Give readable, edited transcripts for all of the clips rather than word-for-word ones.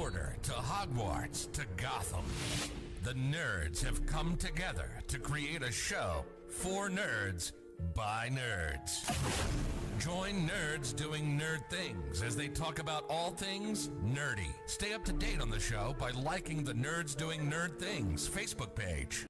Mordor to Hogwarts to Gotham, the nerds have come together to create a show for nerds by nerds. Join nerds doing nerd things as they talk about all things nerdy. Stay up to date on the show by liking the Nerds Doing Nerd Things Facebook page.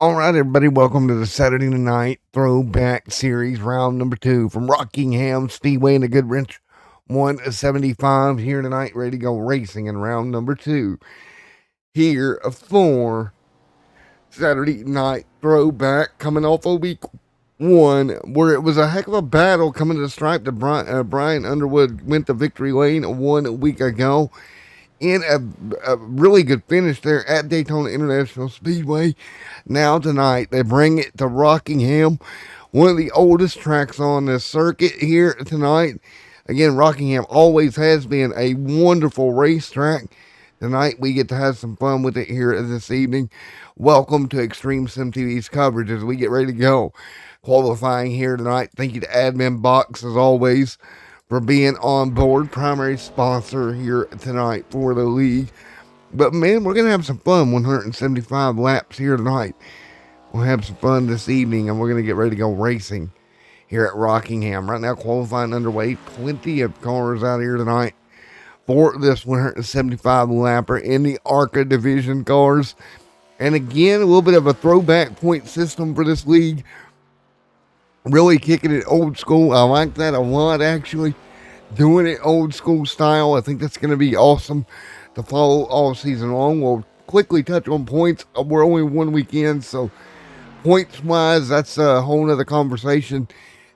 All right, everybody, welcome to the Saturday Night Throwback Series, round number 2 from Rockingham Speedway in the Goodrich 175 here tonight, ready to go racing in round number 2 here for Saturday Night Throwback, coming off a week 1 where it was a heck of a battle coming to the stripe. Brian Underwood went to victory lane 1 week ago in a really good finish there at Daytona International Speedway. Now tonight, they bring it to Rockingham, one of the oldest tracks on the circuit here tonight. Again, Rockingham always has been a wonderful racetrack. Tonight, we get to have some fun with it here this evening. Welcome to Extreme Sim TV's coverage as we get ready to go. Qualifying here tonight. Thank you to Admin Box, as always, for being on board, primary sponsor here tonight for the league. But man, we're going to have some fun, 175 laps here tonight. We'll have some fun this evening, and we're going to get ready to go racing here at Rockingham. Right now, qualifying underway. Plenty of cars out here tonight for this 175 lapper in the ARCA division cars. And again, a little bit of a throwback point system for this league. Really kicking it old school. I like that a lot, actually. Doing it old school style. I think that's going to be awesome to follow all season long. We'll quickly touch on points. We're only 1 weekend, so points-wise, that's a whole nother conversation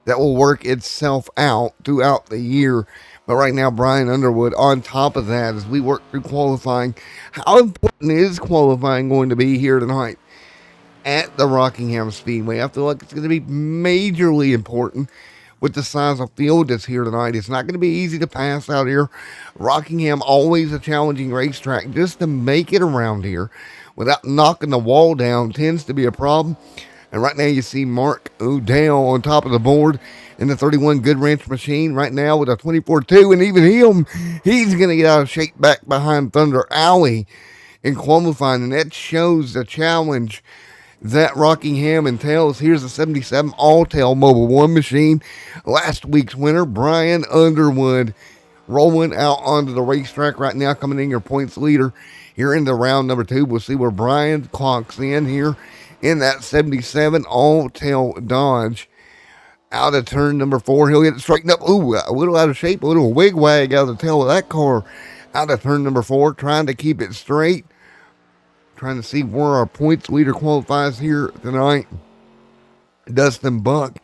that will work itself out throughout the year. But right now, Brian Underwood on top of that as we work through qualifying. How important is qualifying going to be here tonight at the Rockingham Speedway? I feel like it's going to be majorly important with the size of field that's here tonight. It's not going to be easy to pass out here. Rockingham, always a challenging racetrack. Just to make it around here without knocking the wall down tends to be a problem. And right now you see Mark O'Dell on top of the board in the 31 Goodwrench machine right now with a 24-2. And even him, he's going to get out of shape back behind Thunder Alley in qualifying. And that shows the challenge that Rockingham entails. Here's a 77 all-tail Mobile 1 machine. Last week's winner, Brian Underwood, rolling out onto the racetrack right now, coming in your points leader here into round number 2. We'll see where Brian clocks in here in that 77 all-tail Dodge. Out of turn number 4, he'll get it straightened up. Ooh, a little out of shape, a little wig-wag out of the tail of that car. Out of turn number 4, trying to keep it straight. Trying to see where our points leader qualifies here tonight. Dustin Buck,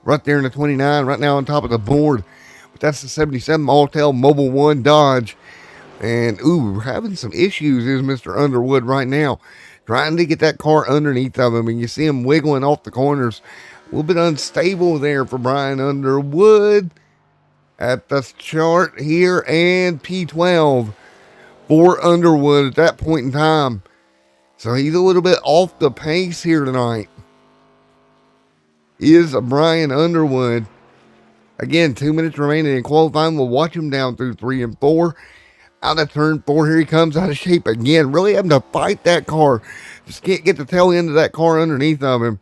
right there in the 29, right now on top of the board. But that's the 77 all-tail Mobile 1 Dodge. And, ooh, having some issues is Mr. Underwood right now. Trying to get that car underneath of him. And you see him wiggling off the corners. A little bit unstable there for Brian Underwood. At the chart here. And P12 for Underwood at that point in time. So he's a little bit off the pace here tonight. Is Brian Underwood. Again, 2 minutes remaining in qualifying. We'll watch him down through 3 and 4. Out of turn 4, here he comes out of shape again. Really having to fight that car. Just can't get the tail end of that car underneath of him.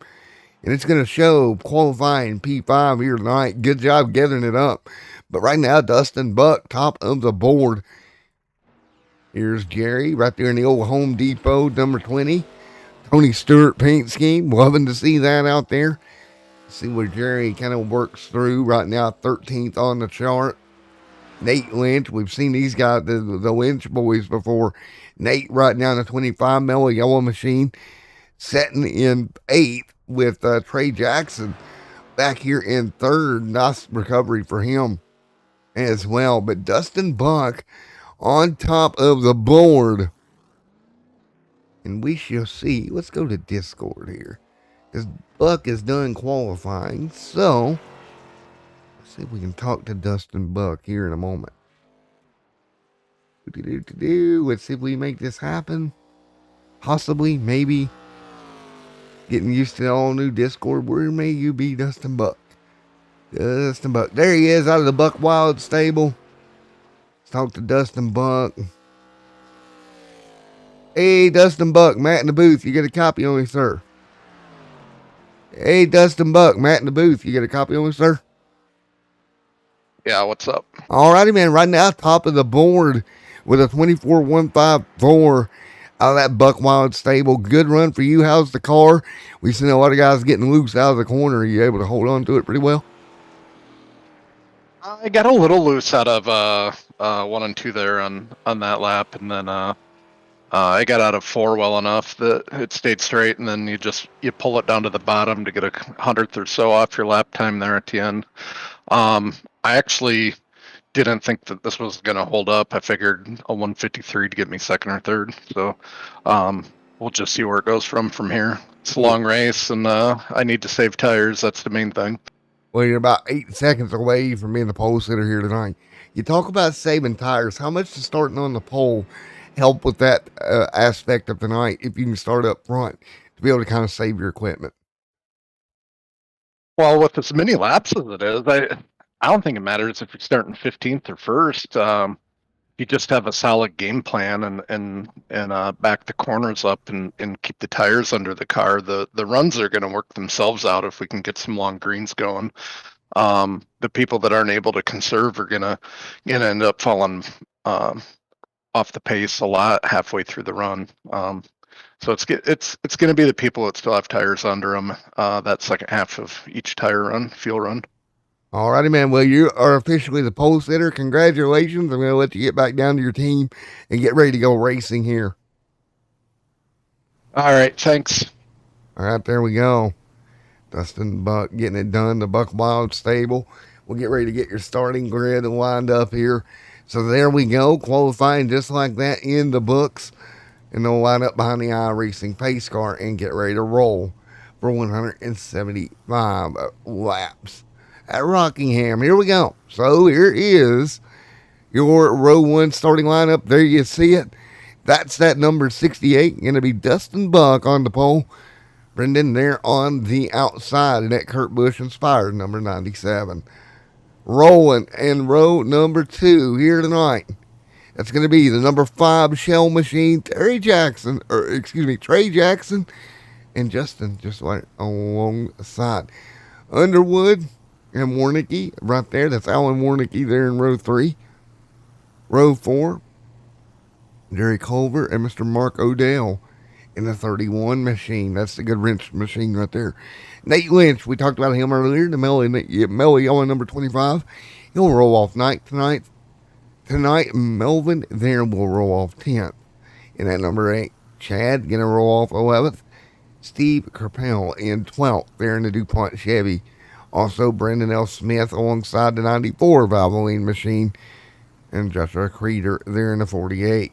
And it's going to show qualifying P5 here tonight. Good job gathering it up. But right now, Dustin Buck, top of the board. Here's Jerry right there in the old Home Depot, number 20. Tony Stewart paint scheme. Loving to see that out there. See where Jerry kind of works through right now. 13th on the chart. Nate Lynch. We've seen these guys, the Lynch boys before. Nate right now in the 25 Mellow Yellow machine. Setting in 8th with Trey Jackson back here in 3rd. Nice recovery for him as well. But Dustin Buck on top of the board. And we shall see. Let's go to Discord here. Because Buck is done qualifying. So, let's see if we can talk to Dustin Buck here in a moment. Let's see if we make this happen. Possibly, maybe. Getting used to the all new Discord. Where may you be, Dustin Buck? Dustin Buck. There he is out of the Buck Wild stable. Let's talk to Dustin Buck. Hey, Dustin Buck, Matt in the booth. You get a copy on me, sir. Hey, Dustin Buck, Matt in the booth. You get a copy on me, sir? Yeah, what's up? Alrighty, man. Right now, top of the board with a 24.154 out of that Buck Wild stable. Good run for you. How's the car? We've seen a lot of guys getting loose out of the corner. Are you able to hold on to it pretty well? I got a little loose out of 1 and 2 there on that lap, and then I got out of 4 well enough that it stayed straight, and then you pull it down to the bottom to get a 100th or so off your lap time there at the end. I actually didn't think that this was going to hold up. I figured a 153 to get me 2nd or 3rd. So we'll just see where it goes from here. It's a long race, and I need to save tires. That's the main thing. Well, you're about 8 seconds away from being the pole sitter here tonight. You talk about saving tires. How much does starting on the pole help with that aspect of tonight if you can start up front to be able to kind of save your equipment? Well, with as many laps as it is, I don't think it matters if you're starting 15th or 1st. You just have a solid game plan and back the corners up and keep the tires under the car. The runs are going to work themselves out if we can get some long greens going. The people that aren't able to conserve are gonna end up falling off the pace a lot halfway through the run. So it's going to be the people that still have tires under them that second half of each tire run, fuel run. Alrighty, man. Well, you are officially the pole sitter. Congratulations. I'm going to let you get back down to your team and get ready to go racing here. All right. Thanks. All right, there we go. Dustin Buck getting it done. The Buck Wild stable. We'll get ready to get your starting grid lined up here. So there we go. Qualifying just like that in the books. And they'll line up behind the iRacing pace car and get ready to roll for 175 laps at Rockingham. Here we go. So here is your row 1 starting lineup. There you see it. That's that number 68. Going to be Dustin Buck on the pole. Brendan there on the outside. And that Kurt Busch inspired number 97. Rolling in row number 2 here tonight. That's going to be the number 5 Shell Machine, Trey Jackson. and Justin just right alongside. Underwood and Warnicki right there. That's Alan Warnicki there in row 3. Row 4, Jerry Culver and Mr. Mark Odell in the 31 machine. That's the good wrench machine right there. Nate Lynch, we talked about him earlier. The Melly on number 25. He'll roll off tonight. Tonight, Melvin there will roll off 10th. In at number 8, Chad going to roll off 11th. Steve Kerpel in 12th there in the DuPont Chevy. Also, Brendan L. Smith alongside the 94 Valvoline machine. And Joshua Creeder there in the 48.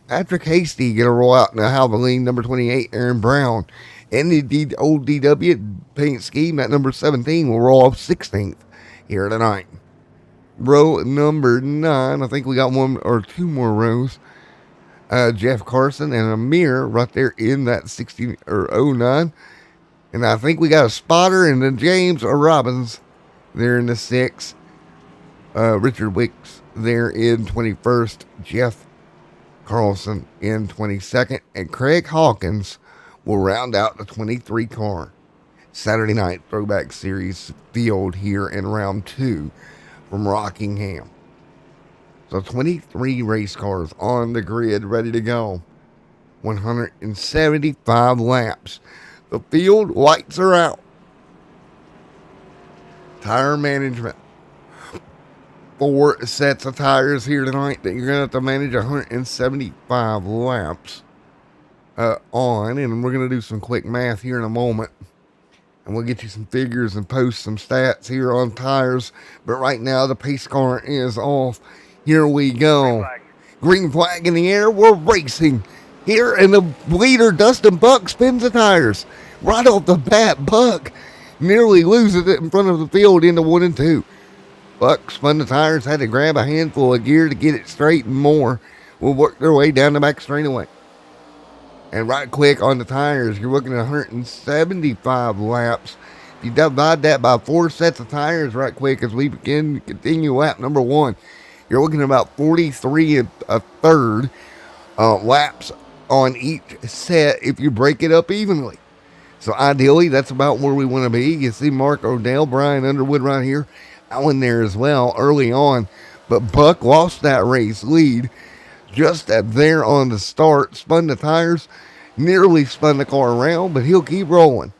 Patrick Hasty going to roll out in the Valvoline number 28, Aaron Brown. And the old DW paint scheme, that number 17 will roll off 16th here tonight. Row number 9, I think we got one or two more rows. Jeff Carson and Amir right there in that 16 or 09. And I think we got a spotter and then James or Robbins there in the 6. Richard Wicks there in 21st. Jeff Carlson in 22nd. And Craig Hawkins will round out the 23 car Saturday night Throwback Series field here in round 2 from Rockingham. So 23 race cars on the grid ready to go. 175 laps. The field lights are out. Tire management. 4 sets of tires here tonight that you're going to have to manage 175 laps on. And we're going to do some quick math here in a moment. And we'll get you some figures and post some stats here on tires. But right now the pace car is off. Here we go. Green flag in the air. We're racing here. And the leader, Dustin Buck, spins the tires. Right off the bat, Buck nearly loses it in front of the field into 1 and 2. Buck spun the tires, had to grab a handful of gear to get it straight, and more will work their way down the back straightaway. And right quick on the tires, you're looking at 175 laps. If you divide that by 4 sets of tires right quick as we continue lap number 1, you're looking at about 43 and a third laps on each set if you break it up evenly. So ideally, that's about where we want to be. You see Mark Odell, Brian Underwood right here, Allen there as well early on. But Buck lost that race lead just at there on the start, spun the tires, nearly spun the car around, but he'll keep rolling.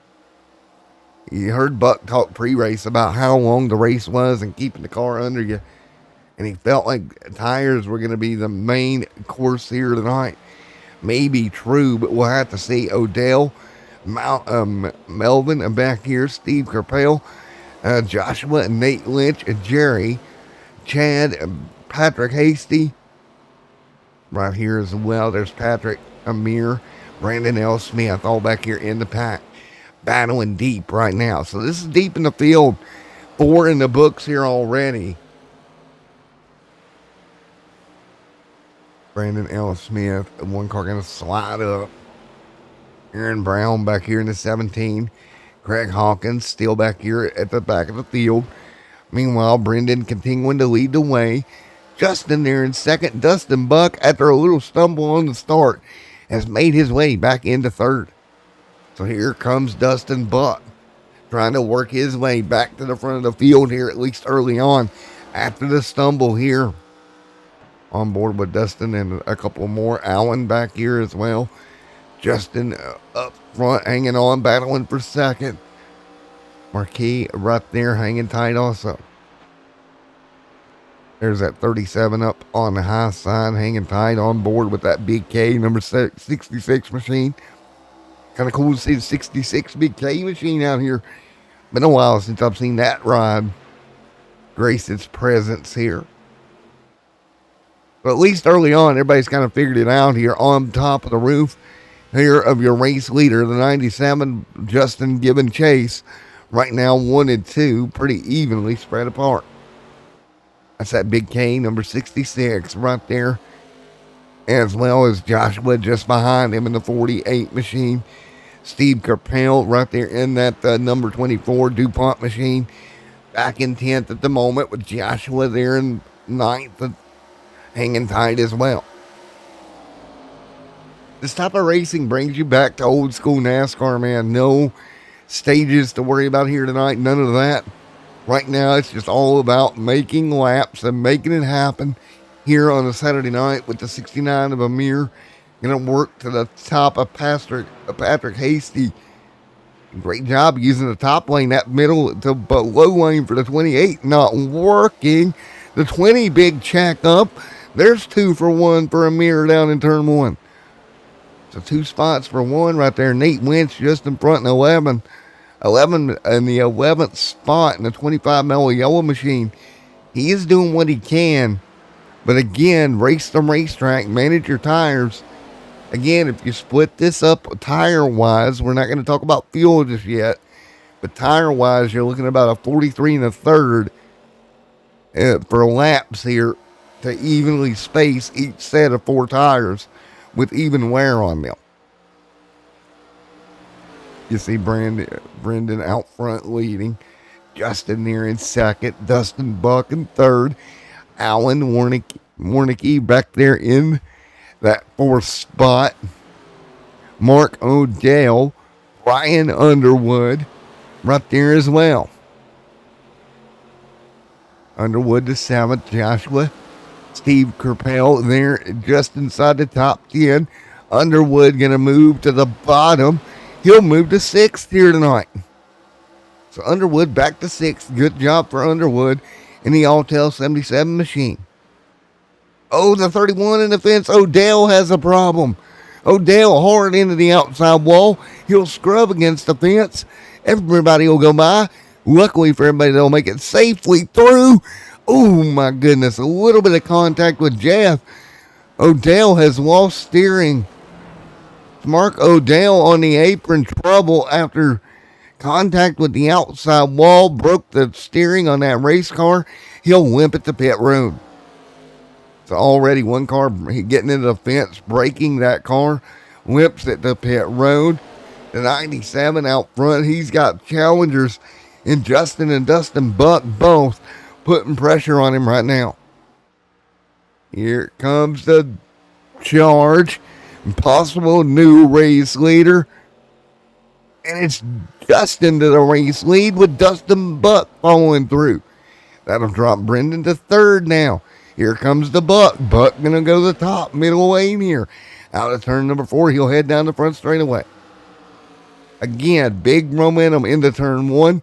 You heard Buck talk pre-race about how long the race was and keeping the car under you. And he felt like tires were going to be the main course here tonight. Maybe true, but we'll have to see. Odell, Melvin, and back here, Steve Kerpel, Joshua, and Nate Lynch, and Jerry, Chad, and Patrick Hasty. Right here as well, there's Patrick, Amir, Brandon L. Smith, all back here in the pack. Battling deep right now. So this is deep in the field. 4 in the books here already. Brandon L. Smith, one car going to slide up. Aaron Brown back here in the 17. Craig Hawkins still back here at the back of the field. Meanwhile, Brendan continuing to lead the way. Justin there in second. Dustin Buck, after a little stumble on the start, has made his way back into third. So here comes Dustin Buck, trying to work his way back to the front of the field here, at least early on, after the stumble here. On board with Dustin and a couple more. Allen back here as well. Justin up front, hanging on, battling for second. Marquis right there, hanging tight also. There's that 37 up on the high side, hanging tight on board with that Big K number 66 machine. Kind of cool to see the 66 Big K machine out here. Been a while since I've seen that ride grace its presence here. But at least early on, everybody's kind of figured it out here on top of the roof here of your race leader, the 97, Justin Gibbon Chase. Right now, 1 and 2, pretty evenly spread apart. That's that Big K, number 66, right there. As well as Joshua just behind him in the 48 machine. Steve Kerpel right there in that number 24 DuPont machine. Back in 10th at the moment with Joshua there in 9th, hanging tight as well. This type of racing brings you back to old school NASCAR, man. No stages to worry about here tonight. None of that. Right now, it's just all about making laps and making it happen here on a Saturday night with the 69 of Amir. Going to work to the top of Patrick Hasty. Great job using the top lane, that middle to below lane for the 28. Not working. The 20 big check up. There's 2 for 1 for Amir down in turn 1. So 2 spots for 1 right there. Nate Winch just in front in 11. 11 in the 11th spot in the 25 mile yellow machine. He is doing what he can. But again, race the racetrack, manage your tires. Again, if you split this up tire-wise, we're not going to talk about fuel just yet. But tire-wise, you're looking at about a 43 and a third for laps here to evenly space each set of 4 tires with even wear on them. You see Brendan out front leading. Justin there in second. Dustin Buck in third. Alan Warnicki back there in that 4th spot. Mark Odell. Ryan Underwood right there as well. Underwood to 7th. Joshua. Steve Kerpel there just inside the top 10. Underwood going to move to the bottom. He'll move to 6th here tonight. So Underwood back to 6th. Good job for Underwood in the Altel 77 machine. Oh, the 31 in the fence. Odell has a problem. Odell hard into the outside wall. He'll scrub against the fence. Everybody will go by. Luckily for everybody, they'll make it safely through. Oh, my goodness. A little bit of contact with Jeff. Odell has lost steering. Mark Odell on the apron, trouble after contact with the outside wall. Broke the steering on that race car. He'll limp at the pit road. So already one car getting into the fence, breaking that car. Limps at the pit road. The 97 out front, he's got challengers in Justin and Dustin Buck both putting pressure on him right now. Here comes the charge. Possible new race leader. And it's Justin to the race lead with Dustin Buck following through. That'll drop Brendan to 3rd now. Here comes the Buck. Buck going to go to the top, middle lane here. Out of turn number 4, he'll head down the front straightaway. Again, big momentum into turn 1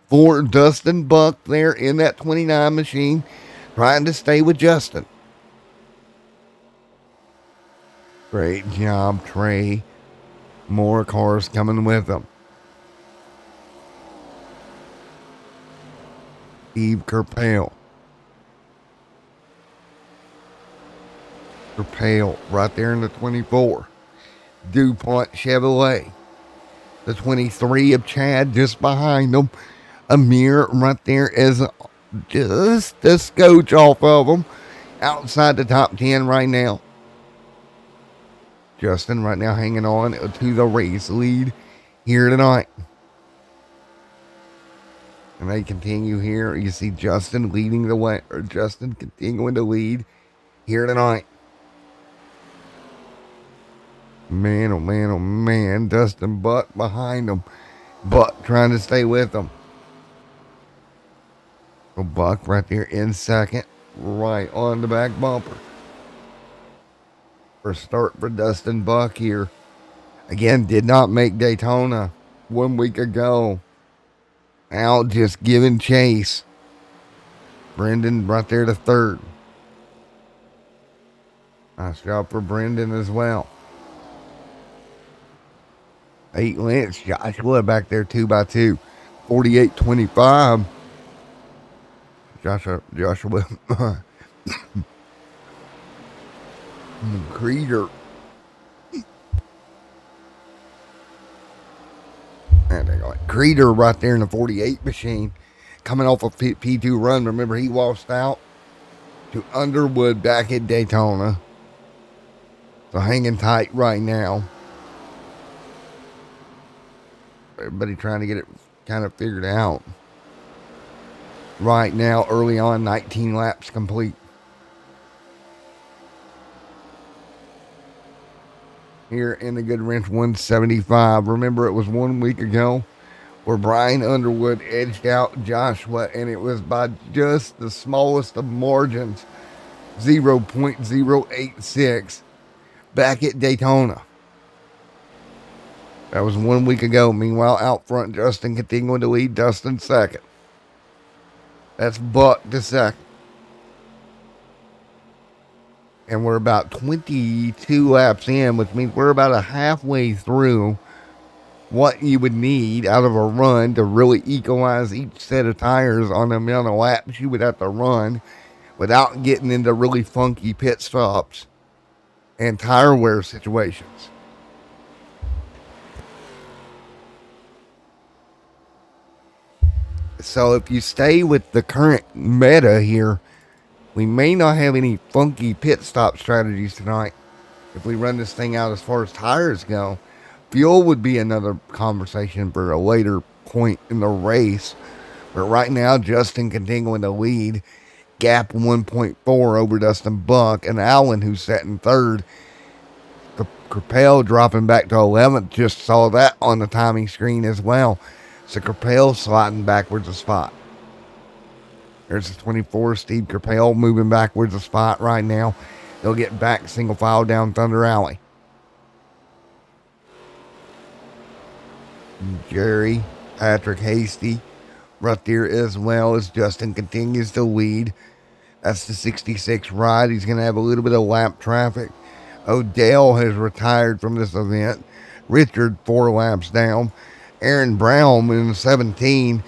for Dustin Buck there in that 29 machine, trying to stay with Justin. Great job, Trey. More cars coming with them. Steve Kerpel. Kerpel right there in the 24. DuPont Chevrolet. The 23 of Chad just behind them. Amir right there is just a scotch off of them. Outside the top 10 right now. Justin right now hanging on to the race lead here tonight. And they continue here. You see Justin leading the way, or Justin continuing to lead here tonight. Man, oh man, oh man. Dustin Buck behind him. Buck trying to stay with them. So Buck right there in second. Right on the back bumper. First start for Dustin Buck here. Again, did not make Daytona 1 week ago. Now just giving chase. Brendan right there to 3rd. Nice job for Brendan as well. 8 Lynch, Joshua back there 2x2. 48-25. Joshua Creeder. Creeder right there in the 48 machine. Coming off a P2 run. Remember, he washed out to Underwood back at Daytona. So hanging tight right now. Everybody trying to get it kind of figured out. Right now, early on, 19 laps complete. here in the Good Wrench 175. Remember, it was 1 week ago where Brian Underwood edged out Joshua, and it was by just the smallest of margins, 0.086, back at Daytona. That was 1 week ago. Meanwhile, out front, Justin continuing to lead, Dustin second. That's Buck to second. And we're about 22 laps in, which means we're about a halfway through what you would need out of a run to really equalize each set of tires on the amount of laps you would have to run without getting into really funky pit stops and tire wear situations. So if you stay with the current meta here, we may not have any funky pit stop strategies tonight. If we run this thing out as far as tires go, fuel would be another conversation for a later point in the race. But right now, Justin continuing to lead, gap 1.4 over Dustin Buck, and Allen, who's set in third. Capel dropping back to 11th, just saw that on the timing screen as well. So Capel sliding backwards a spot. There's the 24, Steve Capel moving backwards a spot right now. They'll get back single file down Thunder Alley. Jerry, Patrick Hasty, right there as well as Justin continues to lead. That's the 66 ride. He's going to have a little bit of lap traffic. Odell has retired from this event. Richard 4 laps down. Aaron Brown in 17,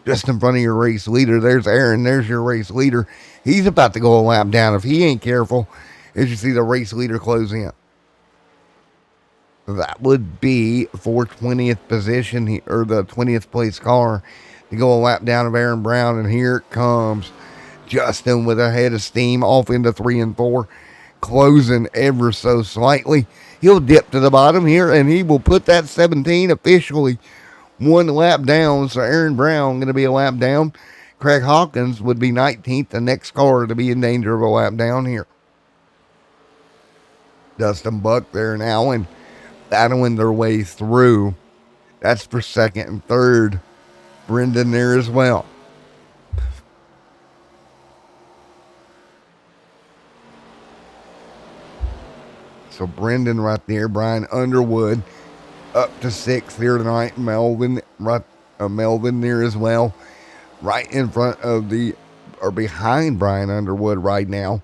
just in front of your race leader. There's Aaron. There's your race leader. He's about to go a lap down if he ain't careful, as you see the race leader close in. That would be for 20th position, or the 20th place car, to go a lap down of Aaron Brown. And here it comes. Justin with a head of steam off into 3 and 4, closing ever so slightly. He'll dip to the bottom here, and he will put that 17 officially 1 lap down. So Aaron Brown going to be a lap down. Craig Hawkins would be 19th, the next car to be in danger of a lap down here. Dustin Buck there and Allen battling their way through. That's for second and third. Brendan there as well. So Brendan right there. Brian Underwood up to 6th here tonight. Melvin there as well. Right in front of or behind Brian Underwood right now.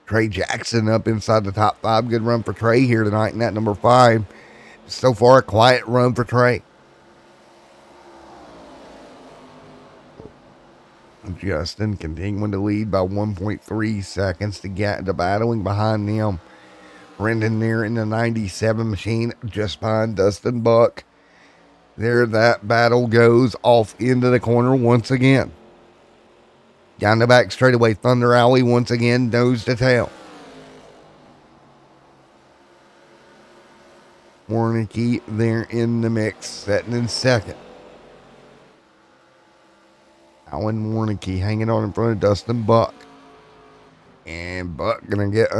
Trey Jackson up inside the top 5. Good run for Trey here tonight in that number 5. So far, a quiet run for Trey. Justin continuing to lead by 1.3 seconds to get to battling behind them. Brendan there in the 97 machine just behind Dustin Buck. There that battle goes off into the corner once again. Down the back straightaway, Thunder Alley once again, nose to tail. Warnicki there in the mix, setting in second. Alan Warnicki hanging on in front of Dustin Buck. And Buck gonna get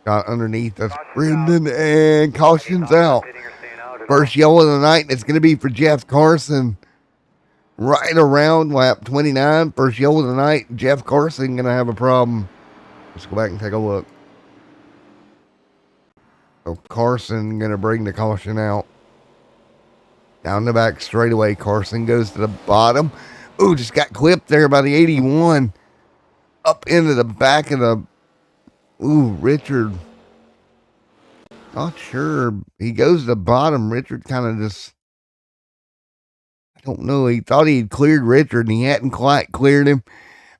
got underneath us. Brendan, and caution's out. First yellow of the night, and it's gonna be for Jeff Carson. Right around lap 29, first yellow of the night. Jeff Carson gonna have a problem. Let's go back and take a look. So Carson gonna bring the caution out. Down the back straightaway, Carson goes to the bottom. Ooh, just got clipped there by the 81. Up into the back of the... Ooh, Richard. Not sure. He goes to the bottom. Richard kind of just... I don't know. He thought he'd cleared Richard, and he hadn't quite cleared him.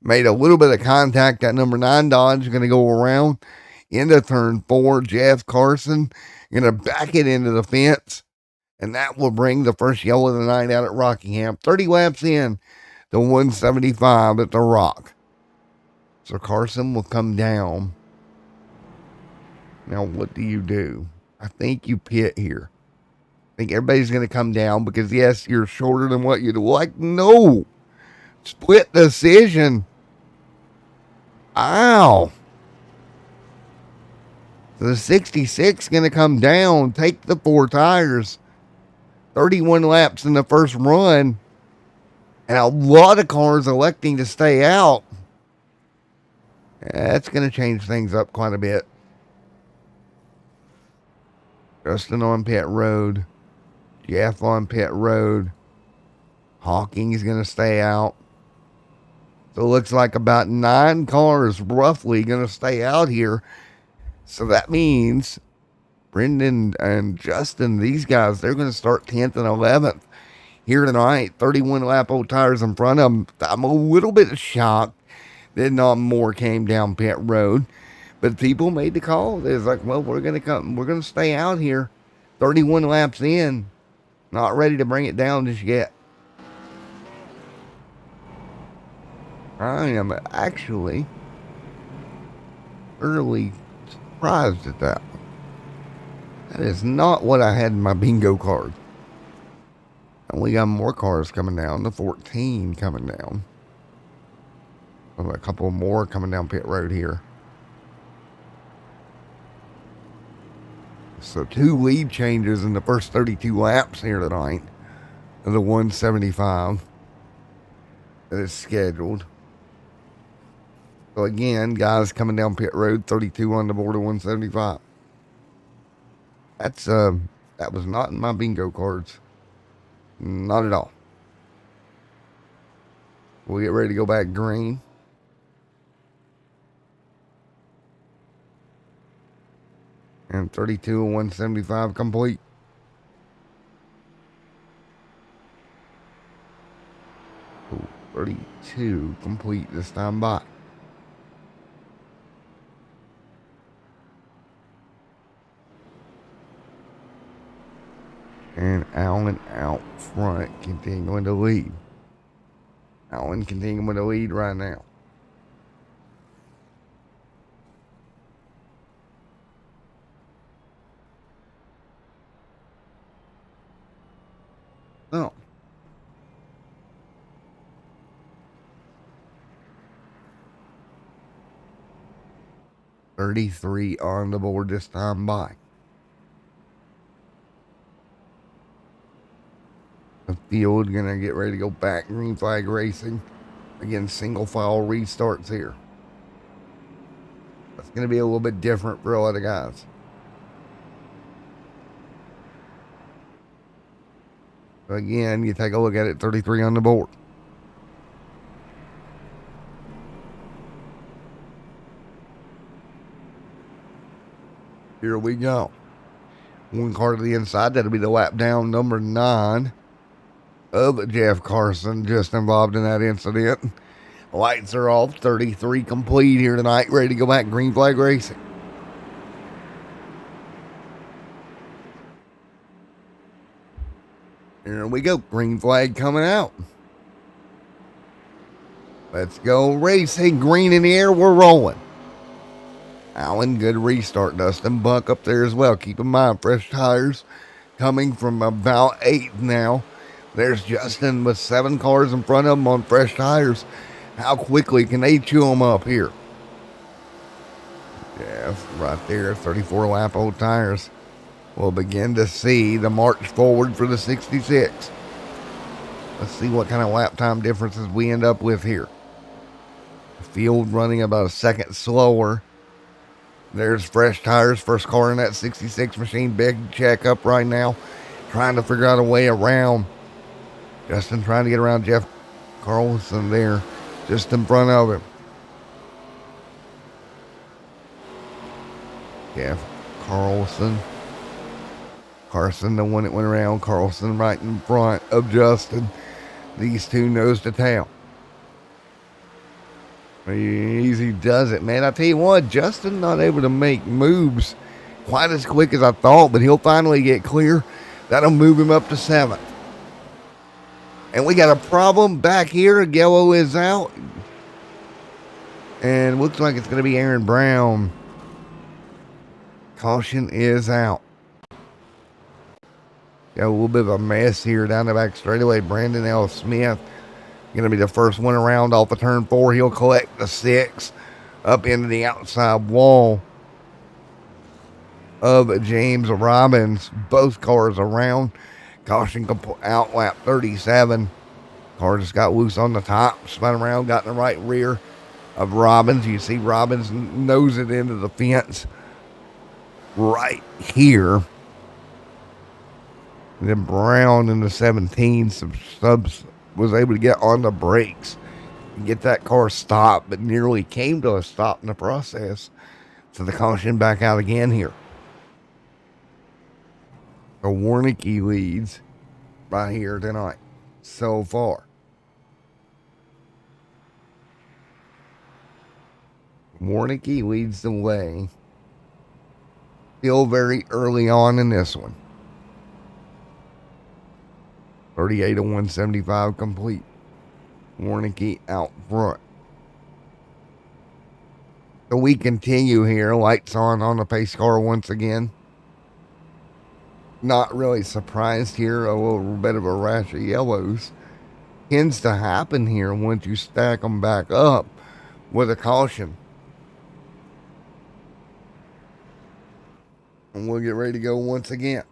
Made a little bit of contact. That number 9 Dodge is going to go around into turn 4. Jeff Carson going to back it into the fence. And that will bring the first yellow of the night out at Rockingham. 30 laps in to 175 at the Rock. So Carson will come down. Now, what do you do? I think you pit here. I think everybody's going to come down because, yes, you're shorter than what you'd like. No. Split decision. Ow. So the 66 going to come down, take the 4 tires. 31 laps in the first run. And a lot of cars electing to stay out. That's going to change things up quite a bit. Justin on pit road. Jeff on pit road. Hawking is going to stay out. So it looks like about 9 cars roughly going to stay out here. So that means Brendan and Justin, these guys, they're going to start 10th and 11th here tonight. 31 lap old tires in front of them. I'm a little bit shocked that not more came down pit road. But people made the call. It's like, well, we're going to stay out here. 31 laps in. Not ready to bring it down just yet. I am actually early surprised at that. That is not what I had in my bingo card. And we got more cars coming down. The 14 coming down. A couple more coming down pit road here. So 2 lead changes in the first 32 laps here tonight of the 175 that is scheduled. So again, guys coming down pit road, 32 on the board of 175. That was not in my bingo cards. Not at all. We'll get ready to go back green. And 32 and 175 complete. Oh, 32 complete this time by. And Allen out front, continuing to lead. Allen continuing to lead right now. Oh. $33 on the board this time by. The field gonna get ready to go back green flag racing. Again, single file restarts here. That's gonna be a little bit different for a lot of guys. So again, you take a look at it, 33 on the board. Here we go. One car to the inside, that'll be the lap down number 9 of Jeff Carson, just involved in that incident. Lights are off, 33 complete here tonight, ready to go back green flag racing. Here we go, green flag coming out. Let's go racing, green in the air, we're rolling. Allen, good restart. Dustin Buck up there as well. Keep in mind, fresh tires coming from about 8 now. There's Justin with 7 cars in front of him on fresh tires. How quickly can they chew them up here? Yeah, right there, 34 lap old tires. We'll begin to see the march forward for the 66. Let's see what kind of lap time differences we end up with here. The field running about a second slower. There's fresh tires, first car in that 66 machine. Big check up right now, trying to figure out a way around. Justin trying to get around Jeff Carlson there, just in front of him. Jeff Carlson. Carson, the one that went around. Carlson right in front of Justin. These two nose to tail. Easy does it, man. I tell you what, Justin not able to make moves quite as quick as I thought, but he'll finally get clear. That'll move him up to 7th. And we got a problem back here. Gello is out. And looks like it's going to be Aaron Brown. Caution is out. Got a little bit of a mess here down the back straightaway. Brandon L. Smith going to be the first one around off of turn 4. He'll collect the 6 up into the outside wall. of James Robbins. Both cars around. Caution out lap 37. Car just got loose on the top, spun around, got in the right rear of Robbins. You see Robbins nose it into the fence right here. And then Brown in the 17 subs was able to get on the brakes and get that car stopped, but nearly came to a stop in the process. So the caution back out again here. So Warnicki leads right here tonight so far. Warnicki leads the way. Still very early on in this one. 38 to 175 complete. Warnicki out front. So we continue here. Lights on the pace car once again. Not really surprised here. A little bit of a rash of yellows tends to happen here once you stack them back up with a caution. And we'll get ready to go once again.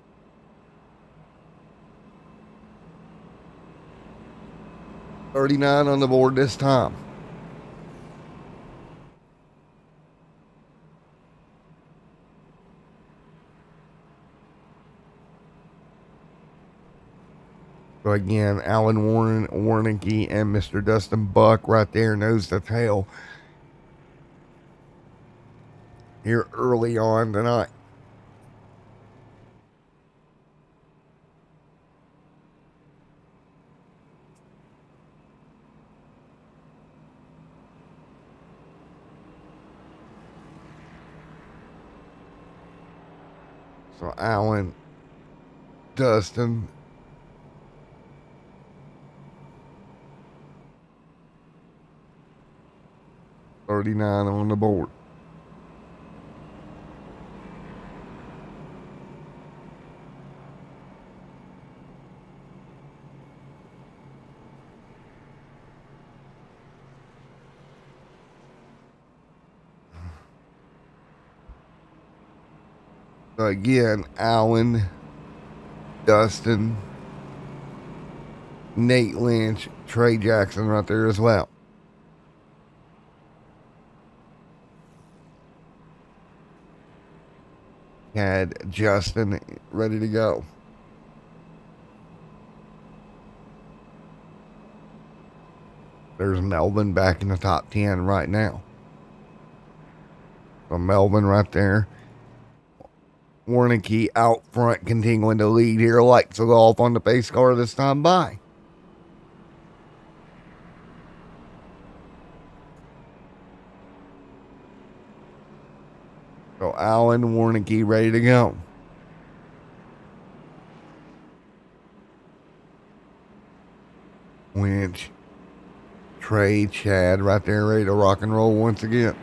$39 on the board this time. So again, Alan Warnicki and Mr. Dustin Buck right there, nose to tail. Here early on tonight. So Alan, Dustin, $39 on the board. So again, Alan, Dustin, Nate Lynch, Trey Jackson right there as well. Had Justin ready to go. There's Melvin back in the top 10 right now. So Melvin right there. Warnicki out front, continuing to lead here. Lights will go off on the pace car this time by. So Alan Warnicki ready to go. Winch, Trey, Chad right there ready to rock and roll once again.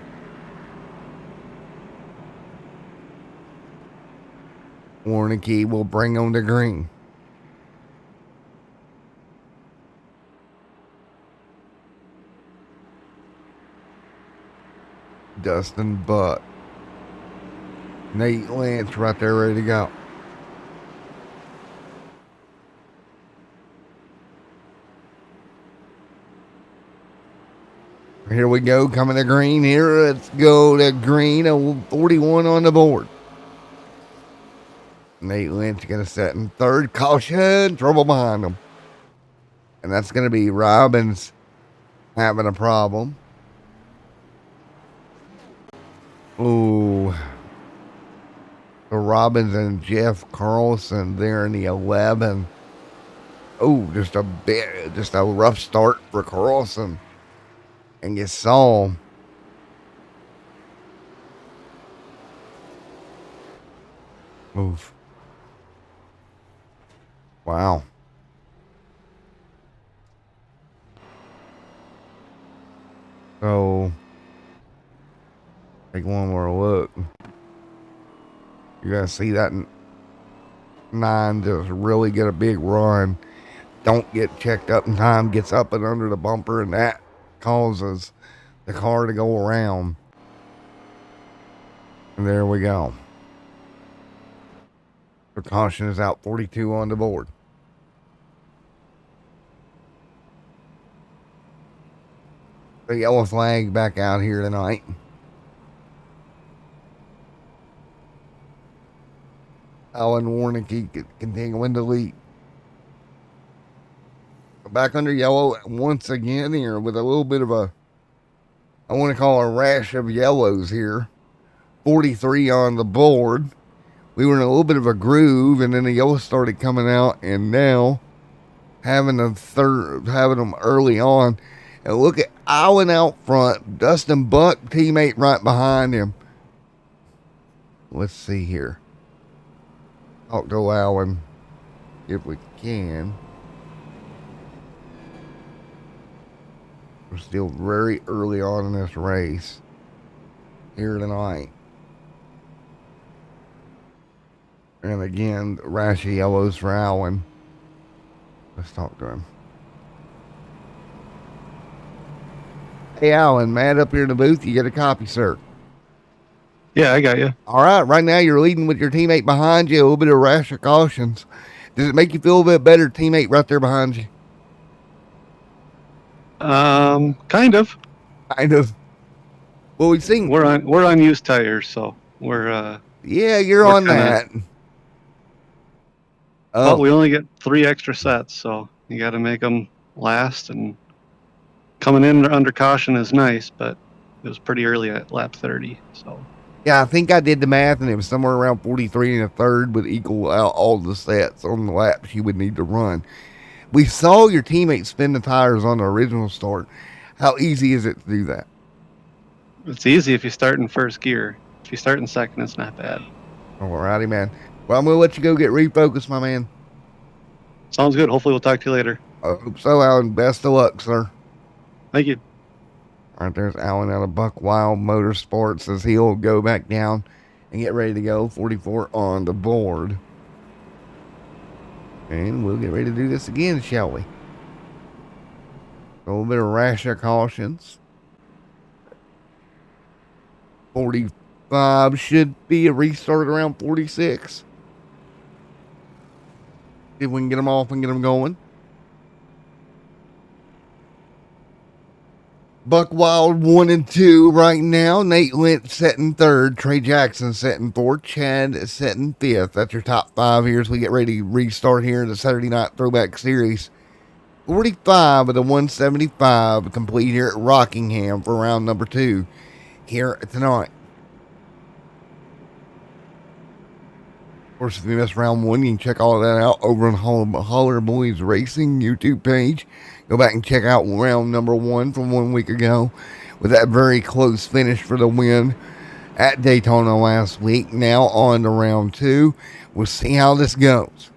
Warnicki will bring on the green. Dustin Buck. Nate Lynch right there ready to go. Here we go, coming to green here. Let's go to green, a 41 on the board. Nate Lynch going to set in third. Caution, trouble behind him. And that's going to be Robbins having a problem. Ooh. So Robbins and Jeff Carlson there in the 11. Oh, just a rough start for Carlson. And you saw him. Move. Wow. So, take one more look. You gotta see that 9 just really get a big run. Don't get checked up in time, gets up and under the bumper, and that causes the car to go around. And there we go. For caution is out, 42 on the board. The yellow flag back out here tonight. Alan Warnicki continuing to lead. Back under yellow once again here with a little bit of a, I want to call a rash of yellows here. 43 on the board. We were in a little bit of a groove, and then the yellows started coming out, and now having them early on. And look at Allen out front. Dustin Buck, teammate right behind him. Let's see here. Talk to Allen if we can. We're still very early on in this race here tonight. And again, rash of yellows for Allen. Let's talk to him. Hey, Allen, Matt up here in the booth. You get a copy, sir. Yeah, I got you. All right, right now you're leading with your teammate behind you. A little bit of rash of cautions. Does it make you feel a bit better, teammate right there behind you? Kind of. Kind of. Well, we've seen. We're on used tires, so we're Yeah, you're we're on that. But we only get 3 extra sets, so you got to make them last. And coming in under caution is nice, but it was pretty early at lap 30. So yeah, I think I did the math, and it was somewhere around 43 and a third would equal out all the sets on the laps you would need to run. We saw your teammates spin the tires on the original start. How easy is it to do that? it's easy if you start in first gear. If you start in second, it's not bad. All righty, man. Well, I'm going to let you go get refocused, my man. Sounds good. Hopefully we'll talk to you later. I hope so, Alan. Best of luck, sir. Thank you. All right, there's Alan out of Buck Wild Motorsports as he'll go back down and get ready to go. 44 on the board. And we'll get ready to do this again, shall we? A little bit of rash of cautions. 45 should be a restart around 46. See if we can get them off and get them going. Buck Wild 1 and 2 right now. Nate Lynch setting third. Trey Jackson setting fourth. Chad setting fifth. That's your top 5 here as we get ready to restart here in the Saturday Night Throwback Series. 45 of the 175 complete here at Rockingham for round number 2 here tonight. Of course, if you missed round 1, you can check all of that out over on Holler Boys Racing YouTube page. Go back and check out round number 1 from 1 week ago with that very close finish for the win at Daytona last week. Now on to round 2. We'll see how this goes.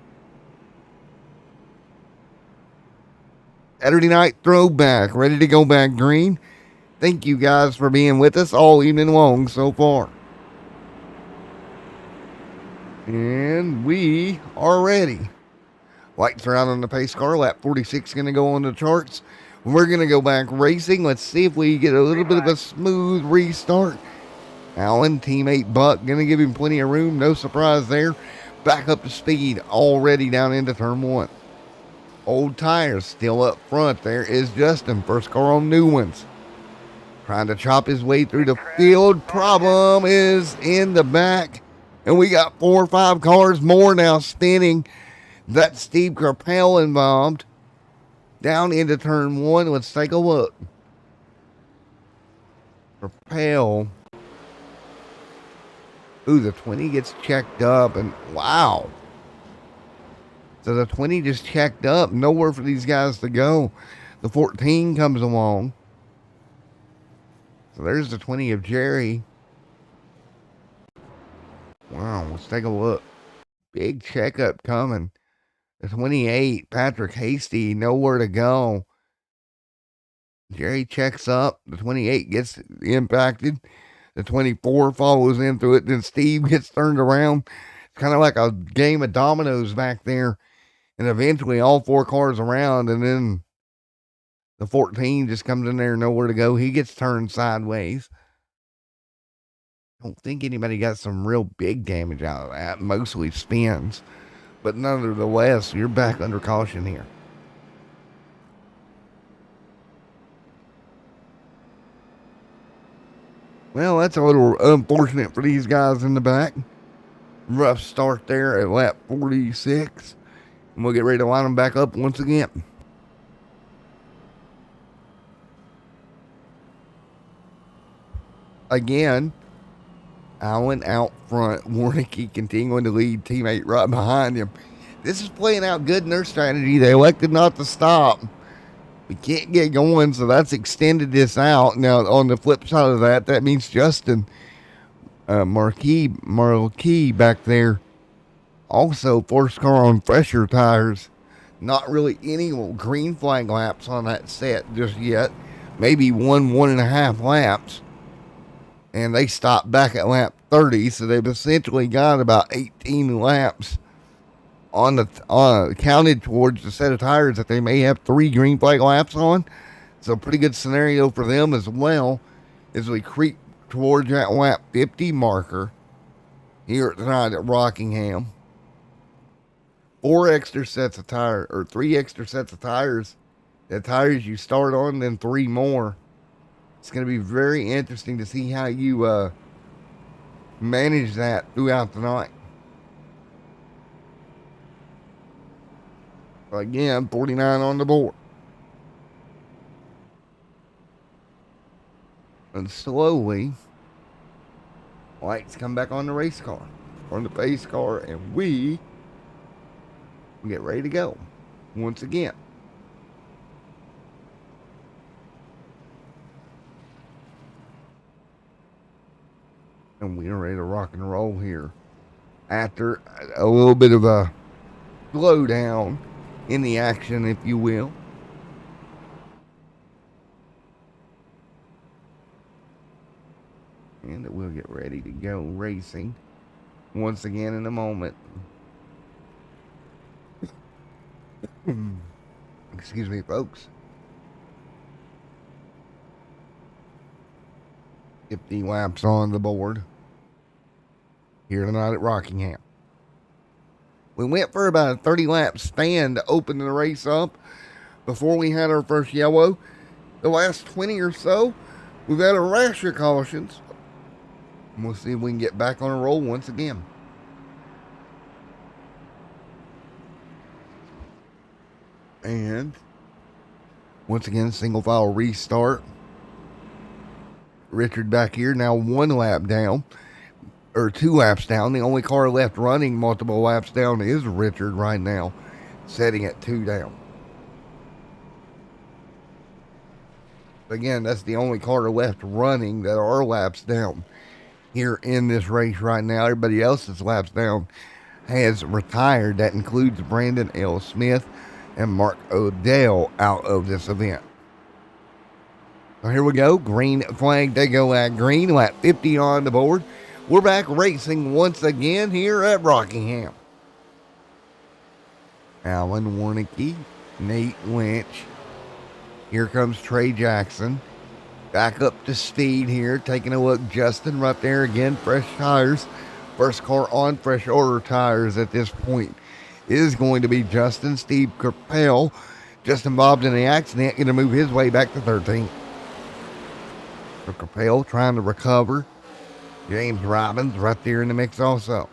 Saturday Night Throwback, ready to go back green. Thank you guys for being with us all evening long so far. And we are ready. Lights are out on the pace car. Lap 46 going to go on the charts. We're going to go back racing. Let's see if we get a little bit of a smooth restart. Allen, teammate Buck, going to give him plenty of room. No surprise there. Back up to speed already down into turn 1. Old tires still up front. There is Justin. First car on new ones. Trying to chop his way through the field. Problem is in the back. And we got 4 or 5 cars more now spinning. That's Steve Capel involved. Down into turn 1. Let's take a look. Capel. Ooh, the 20 gets checked up. And wow. So the 20 just checked up. Nowhere for these guys to go. The 14 comes along. So there's the 20 of Jerry. Wow, let's take a look. Big checkup coming. The 28, Patrick Hasty, nowhere to go. Jerry checks up. The 28 gets impacted. The 24 follows in through it. Then Steve gets turned around. It's kind of like a game of dominoes back there. And eventually all 4 cars around. And then the 14 just comes in there, nowhere to go. He gets turned sideways. don't think anybody got some real big damage out of that. Mostly spins. But nonetheless, you're back under caution here. Well, that's a little unfortunate for these guys in the back. Rough start there at lap 46. And we'll get ready to line them back up once again. Again, Allen out front. Warnicki continuing to lead, teammate right behind him. This is playing out good in their strategy. They elected not to stop. We can't get going, so that's extended this out. Now, on the flip side of that, that means Justin Marquis back there. Also, first car on fresher tires. Not really any green flag laps on that set just yet. Maybe 1.5 laps. And they stopped back at lap 30, so they've essentially got about 18 laps on the counted towards the set of tires that they may have 3 green flag laps on. So a pretty good scenario for them as well as we creep towards that lap 50 marker here tonight at Rockingham. 3 extra sets of tires. The tires you start on, then 3 more. It's going to be very interesting to see how you manage that throughout the night. Again, 49 on the board. And slowly, lights come back on the race car, on the pace car, and we get ready to go once again. And we are ready to rock and roll here after a little bit of a slowdown in the action, if you will. And we'll get ready to go racing once again in a moment. Excuse me, folks. 50 laps on the board here tonight at Rockingham. We went for about a 30 lap span to open the race up before we had our first yellow. The last 20 or so, we've had a rash of cautions. And we'll see if we can get back on a roll once again. And once again, single file restart. Richard back here, now 1 lap down, or 2 laps down. The only car left running multiple laps down is Richard right now, setting at 2 down. Again, that's the only car left running that are laps down here in this race right now. Everybody else's laps down has retired. That includes Brandon L. Smith and Mark Odell out of this event. So here we go. Green flag. They go at green. Lap 50 on the board. We're back racing once again here at Rockingham. Alan Warnicki, Nate Lynch. Here comes Trey Jackson. Back up to speed here. Taking a look. Justin right there again. Fresh tires. First car on fresh order tires at this point is going to be Justin. Steve Capel, just involved in the accident, going to move his way back to 13th. So Capel trying to recover. James Robbins right there in the mix also.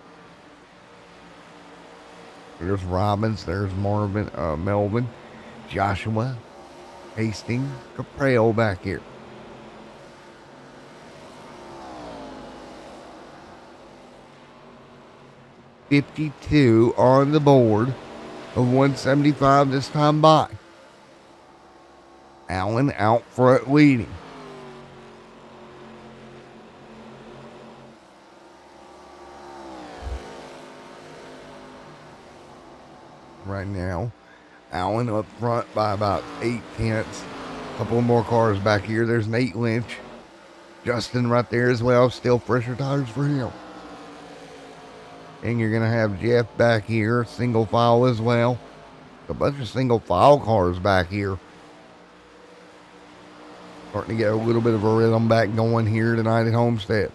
There's Robbins. There's Marvin, Melvin, Joshua, Hastings, Capel back here. .52 on the board of 175 this time by. Allen out front leading. Right now, Allen up front by about 8/10. A couple more cars back here. There's Nate Lynch. Justin right there as well. Still fresher tires for him. And you're going to have Jeff back here, single file as well. A bunch of single file cars back here. Starting to get a little bit of a rhythm back going here tonight at Homestead.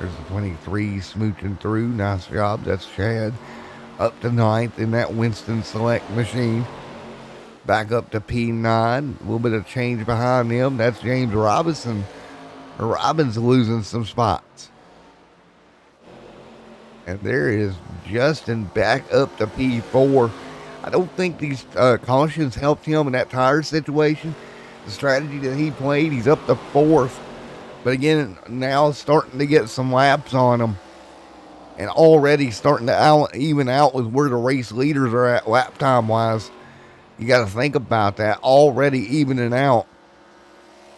There's the 23 smooching through. Nice job. That's Chad. Up to 9th in that Winston Select machine. Back up to P9. A little bit of change behind him. That's James Robinson. Robbins losing some spots. And there is Justin back up to P4. I don't think these cautions helped him in that tire situation. The strategy that he played, he's up to 4th. But again, now starting to get some laps on him. And already starting to even out with where the race leaders are at lap time wise. You got to think about that. Already evening out.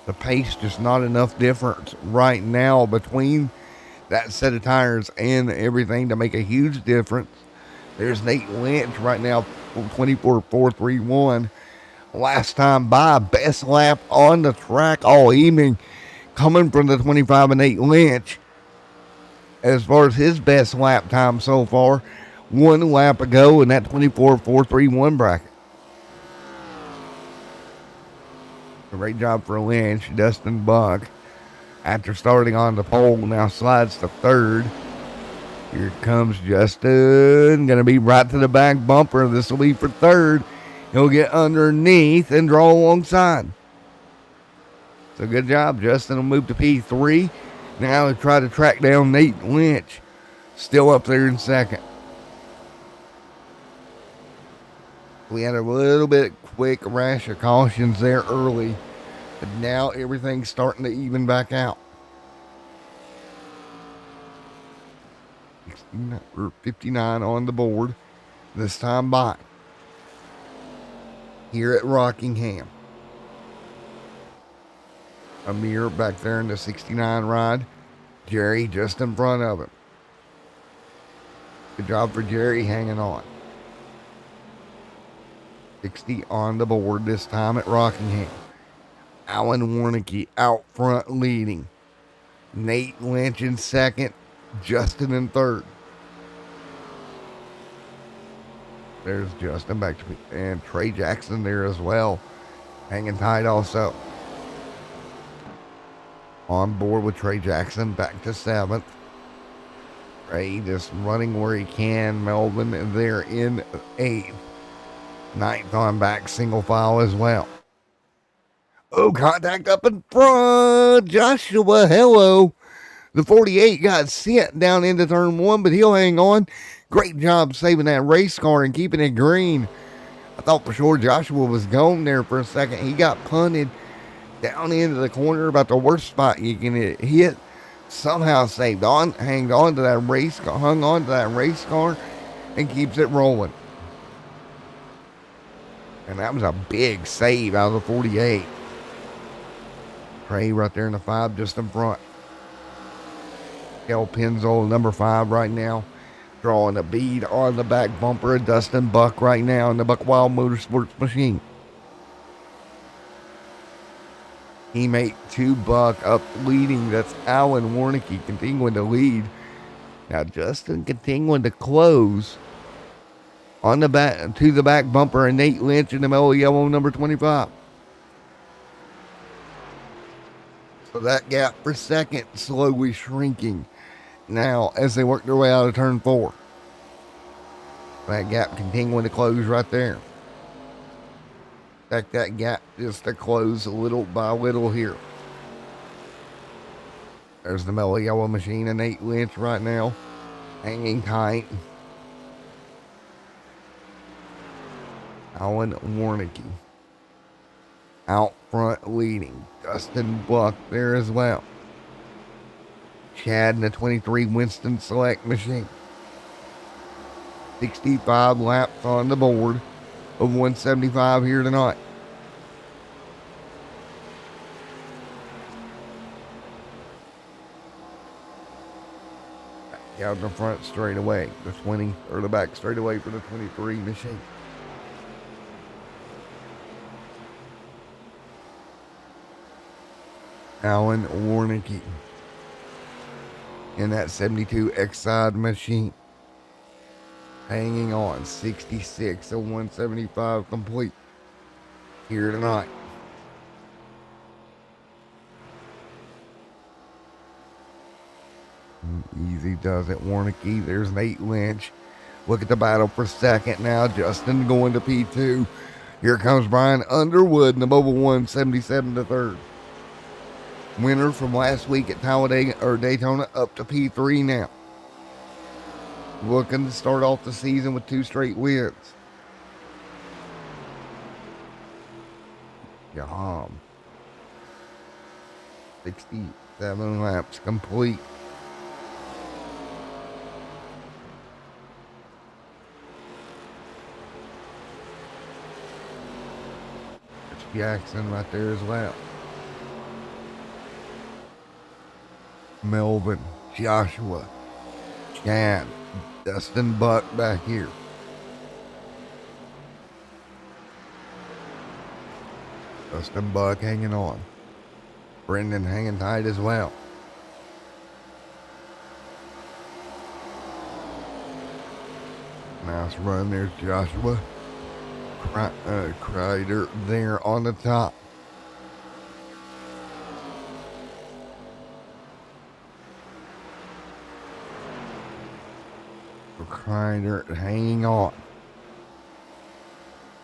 The pace just not enough difference right now between that set of tires and everything to make a huge difference. There's Nate Lynch right now, 24.431. Last time by, best lap on the track all evening, coming from the 25 and Nate Lynch. As far as his best lap time so far, 1 lap ago in that 24.431 bracket. Great job for Lynch. Dustin Buck, after starting on the pole, now slides to 3rd. Here comes Justin. Going to be right to the back bumper. This will be for 3rd. He'll get underneath and draw alongside. So good job. Justin will move to P3. Now he'll try to track down Nate Lynch. Still up there in 2nd. We had a little bit quick rash of cautions there early. But now everything's starting to even back out. 59 on the board. This time by. Here at Rockingham. Amir back there in the 69 ride. Jerry just in front of him. Good job for Jerry hanging on. 60 on the board this time at Rockingham. Alan Warnicki out front leading. Nate Lynch in 2nd. Justin in 3rd. There's Justin back to me. And Trey Jackson there as well. Hanging tight also. On board with Trey Jackson back to 7th. Trey just running where he can. Melvin there in 8th. 9th on back, single file as well. Oh, contact up in front. Joshua, hello. The 48 got sent down into turn 1, but he'll hang on. Great job saving that race car and keeping it green. I thought for sure Joshua was gone there for a second. He got punted down into the corner, about the worst spot you can hit. Somehow saved on, hung on to that race car, and keeps it rolling. And that was a big save out of the 48. Trey right there in the 5, just in front. Kel Penzold, number 5 right now. Drawing a bead on the back bumper of Dustin Buck right now in the Buck Wild Motorsports machine. Teammate 2 Buck up leading. That's Alan Warnicki continuing to lead. Now Justin continuing to close on the back to the back bumper and Nate Lynch in the mellow yellow number 25. So that gap for 2nd slowly shrinking now as they work their way out of turn 4. That gap continuing to close right there. Expect that gap just to close little by little here. There's the mellow yellow machine and Nate Lynch right now, hanging tight. Alan Warnicki out front leading. Dustin Buck there as well. Chad in the 23 Winston Select machine. 65 laps on the board of 175 here tonight. Out the front straight away, the 20 or the back straight away for the 23 machine. Alan Warnicki in that 72 X-Side machine. Hanging on, 66 of 175 complete here tonight. Easy does it. Warnicky. There's Nate Lynch. Look at the battle for second now. Justin going to P2. Here comes Brian Underwood in the Mobile 177 to third. Winner from last week at Talladega or Daytona up to P3 now. Looking to start off the season with 2 straight wins. Yaham. 67 laps complete. Jackson right there as well. Melvin, Joshua, Chad, Dustin Buck back here. Dustin Buck hanging on. Brendan hanging tight as well. Nice run. There's Joshua. Kreider there on the top. Kreider hanging on.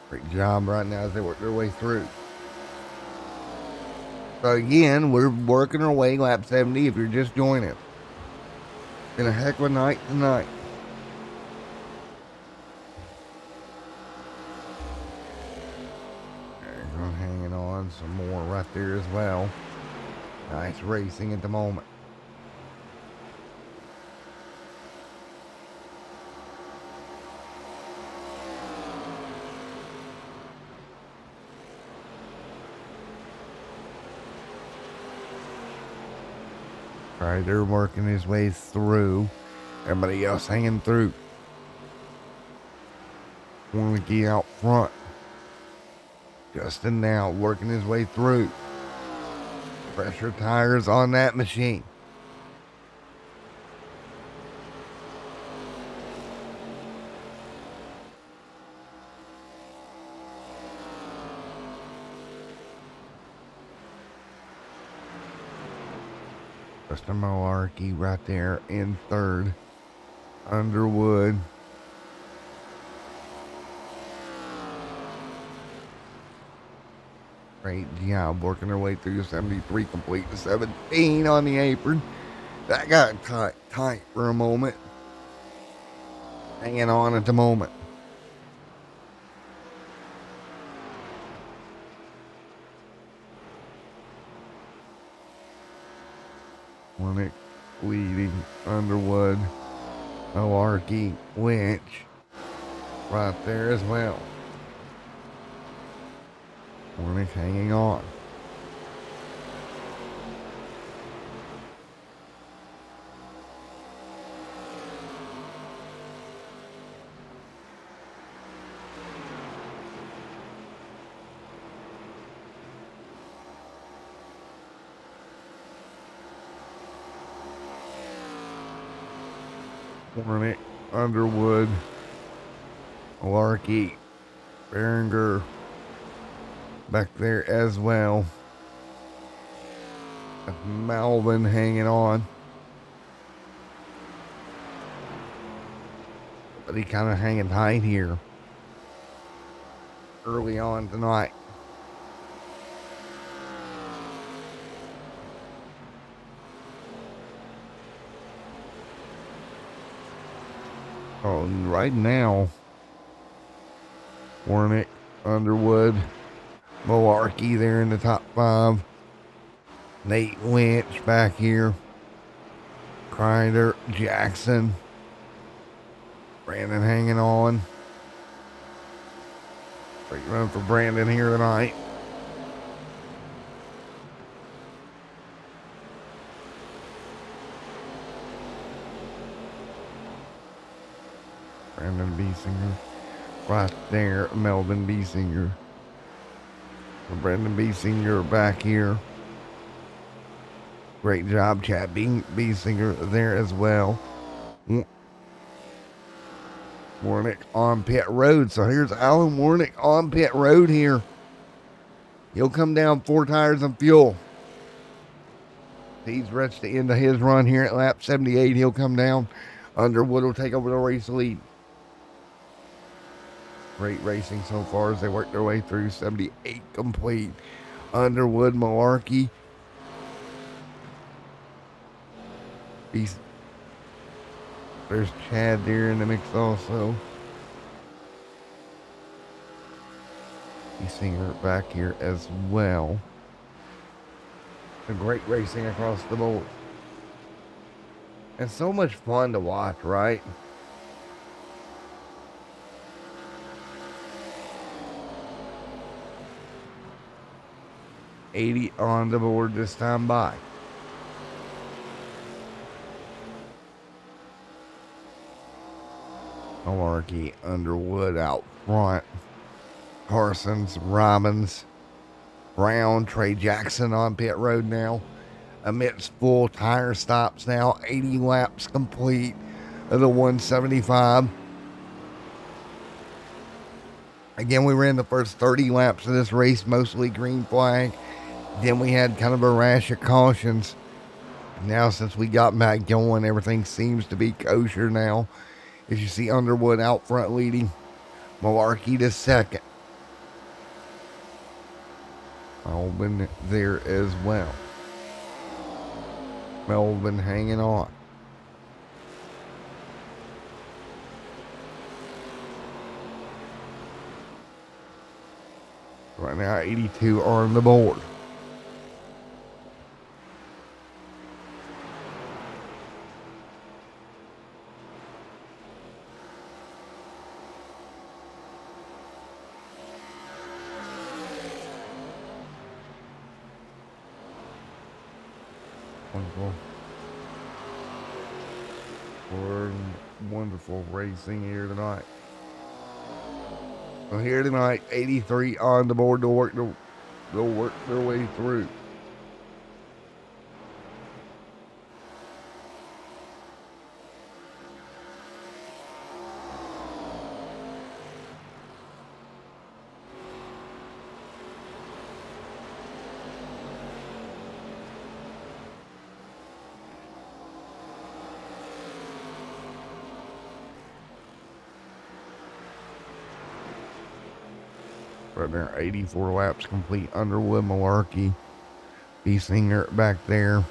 Great job right now as they work their way through. So again, we're working our way lap 70 if you're just joining us. Been a heck of a night tonight. Hanging on some more right there as well. Nice racing at the moment. All right, they're working his way through. Everybody else hanging through. Warnicky out front. Justin now working his way through. Pressure tires on that machine. Justin Malarkey right there in third. Underwood. Great job working their way through 73, complete to 17 on the apron. That got tight for a moment. Hanging on at the moment. Warnick leading. Underwood. Malarkey. Lynch. Right there as well. Warnick hanging on. Warnick, Underwood, Malarkey, Behringer back there as well. Melvin hanging on. But he kind of hanging tight here early on tonight. Oh, right now, Warnick, Underwood, Malarkey there in the top 5. Nate Lynch back here. Kreider, Jackson. Brandon hanging on. Great run for Brandon here tonight. Brandon Biesinger right there. Melvin Biesinger. Brandon Biesinger back here. Great job, Chad Biesinger there as well. Warnick on pit road. So here's Alan Warnick on pit road here. He'll come down 4 tires and fuel. He's reached the end of his run here at lap 78. He'll come down. Underwood will take over the race lead. Great racing so far as they work their way through 78 complete. Underwood, Malarkey. There's Chad there in the mix also. He's seeing her back here as well. A great racing across the board. It's so much fun to watch, right? $80 on the board this time by. Malarkey, Underwood out front. Carson's, Robbins, Brown, Trey Jackson on pit road now. Amidst full tire stops now. 80 laps complete of the 175. Again, we ran the first 30 laps of this race, mostly green flag. Then we had kind of a rash of cautions. Now, since we got back going, everything seems to be kosher now. As you see Underwood out front leading. Malarkey to second. Melvin there as well. Melvin hanging on. Right now, 82 on the board. Wonderful racing here tonight. So here tonight, 83 on the board to work their way through. Right there, 84 laps complete. Underwood, Malarkey, B. Singer back there.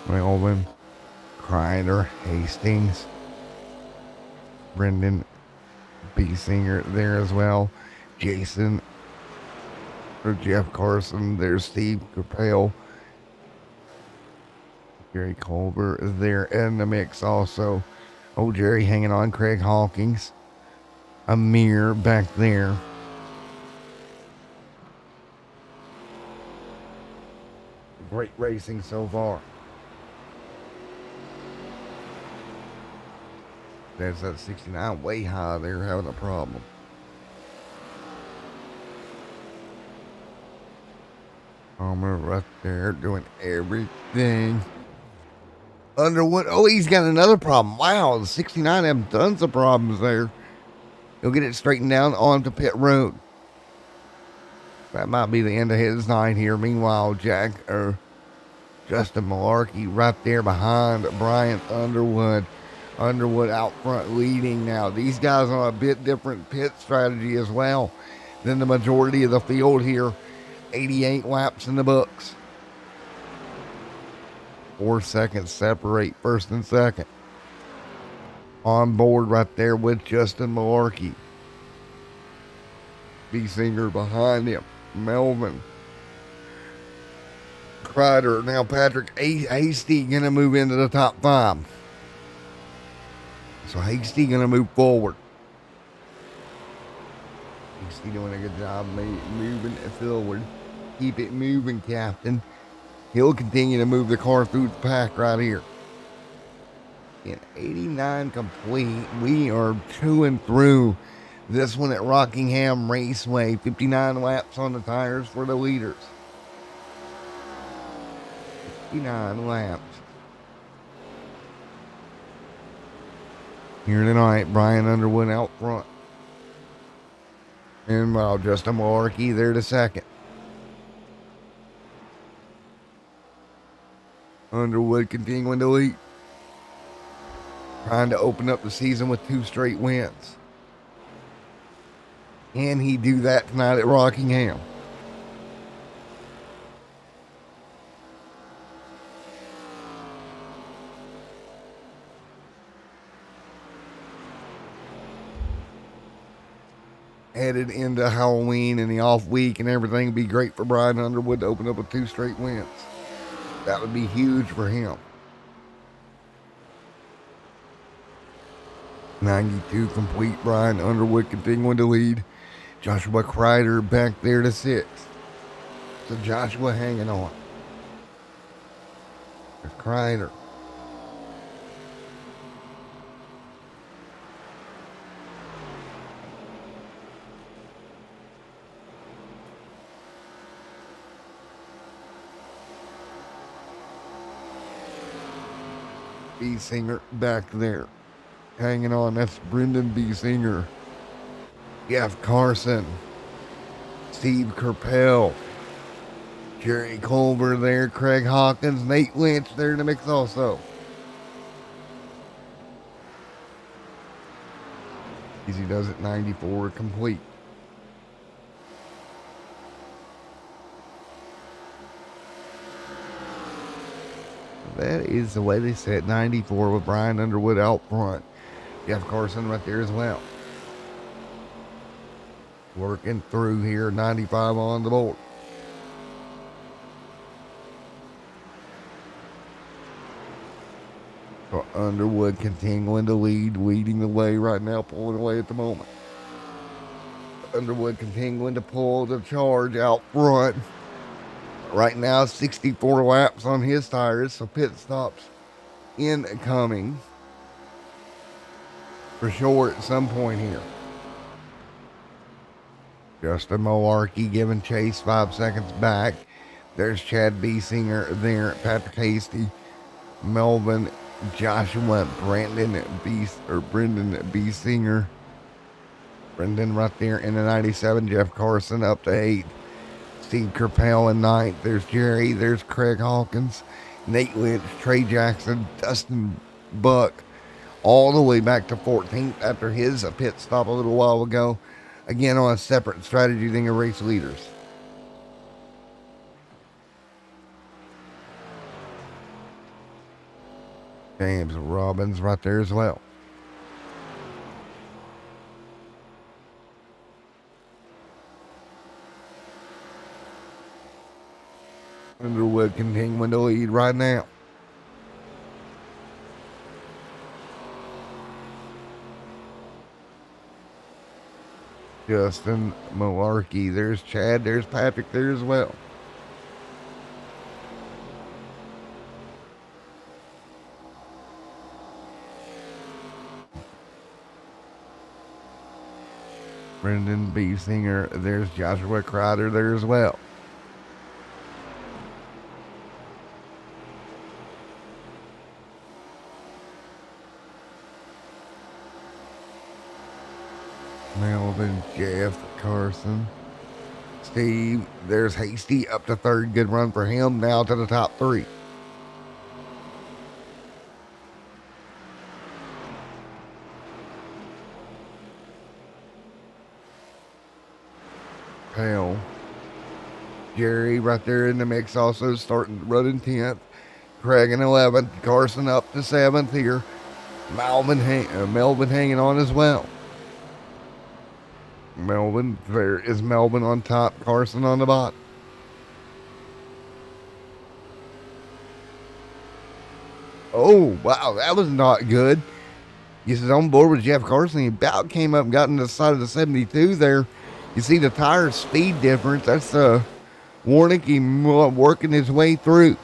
Melvin, Kreider, Hastings, Brendan, B. Singer there as well. Jason, or Jeff Carson, there's Steve Capel, Gary Culver there in the mix also. Oh, Jerry hanging on, Craig Hawkins, Amir back there. Great racing so far. There's that 69 way high. They're having a problem. Homer right there doing everything. Underwood. Oh, he's got another problem. Wow, the 69 having tons of problems there. He'll get it straightened down onto pit road. That might be the end of his night here. Meanwhile, Justin Malarkey right there behind Bryant Underwood. Underwood out front leading now. These guys on a bit different pit strategy as well than the majority of the field here. 88 laps in the books. 4 seconds separate first and second. On board right there with Justin Malarkey. B. Singer behind him. Melvin. Kreider. Now Patrick Hasty going to move into the top 5. So Hasty going to move forward. Hasty doing a good job moving it forward. Keep it moving, Captain. He'll continue to move the car through the pack right here. In 89 complete, we are to and through this one at Rockingham Raceway. 59 laps on the tires for the leaders. 59 laps. here tonight. Brian Underwood out front. And Justin Malarkey there to second. Underwood continuing to lead. Trying to open up the season with 2 straight wins. Can he do that tonight at Rockingham? Headed into Halloween and the off week and everything would be great for Brian Underwood to open up with 2 straight wins. That would be huge for him. 92 complete. Brian Underwood continuing to lead. Joshua Kreider back there to 6. So Joshua hanging on. There's Kreider. B. Singer back there. Hanging on. That's Brendan B. Singer. Jeff Carson. Steve Kerpel. Jerry Culver there. Craig Hawkins. Nate Lynch there in the mix also. Easy does it. 94 complete. That is the way they set 94 with Brian Underwood out front. Jeff Carson right there as well. Working through here, 95 on the board. So Underwood continuing to lead, leading the way right now, pulling away at the moment. Underwood continuing to pull the charge out front. Right now, 64 laps on his tires, so pit stops incoming for sure at some point here. Justin Malarkey giving chase 5 seconds back. There's Chad Biesinger there, Patrick Hasty, Melvin, Joshua, Brendan Biesinger. Brendan right there in the 97. Jeff Carson up to 8. Steve Kerpel in 9th. There's Jerry. There's Craig Hawkins, Nate Lynch, Trey Jackson, Dustin Buck, all the way back to 14th after his pit stop a little while ago. Again, on a separate strategy than the race leaders. James Robbins right there as well. Underwood continuing to lead right now. Justin Malarkey. There's Chad. There's Patrick there as well. Brendan Biesinger. There's Joshua Kreider there as well. Melvin, Jeff Carson, Steve. There's Hasty up to 3rd. Good run for him. Now to the top 3. Hell. Jerry right there in the mix also starting running 10th. Craig in 11th. Carson up to 7th here. Melvin hanging on as well. Melvin, there is Melvin on top, Carson on the bottom. Oh, wow, that was not good. He's on board with Jeff Carson. He about came up and got into the side of the 72 there. You see the tire speed difference. That's Warnick working his way through.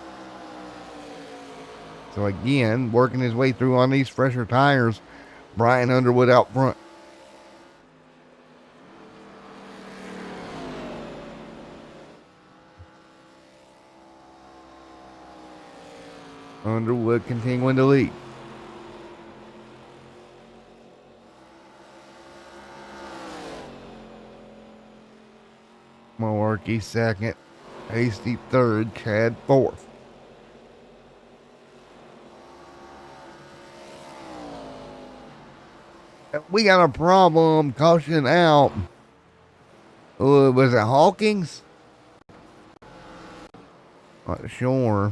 So again, working his way through on these fresher tires. Brian Underwood out front. Underwood continuing to lead. Rookie second. Hasty third. Chad fourth. We got a problem. Caution out. Was it Hawkins? Not sure.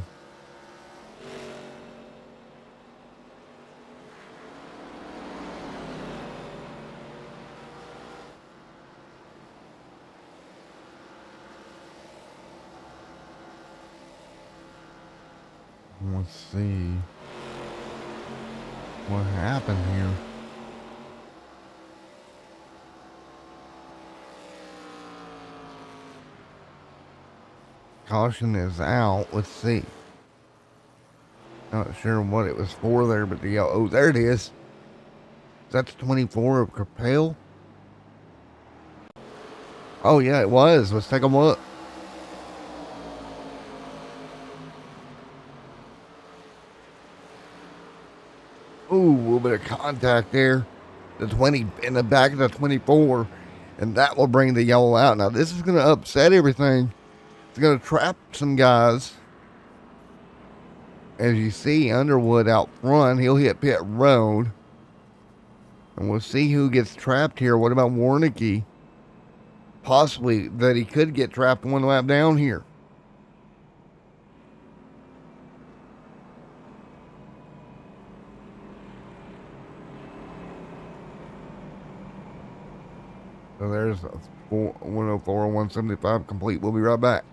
Let's see what happened here. Caution is out. Let's see. Not sure what it was for there, but the yellow. Oh, there it is. That's 24 of Capel. Oh, yeah, it was. Let's take a look. Ooh, a little bit of contact there. The 20 in the back of the 24, and that will bring the yellow out. Now, this is going to upset everything. It's going to trap some guys. As you see, Underwood out front, he'll hit pit road. And we'll see who gets trapped here. What about Warnicki? Possibly that he could get trapped one lap down here. So there's 104 and 175 complete. We'll be right back.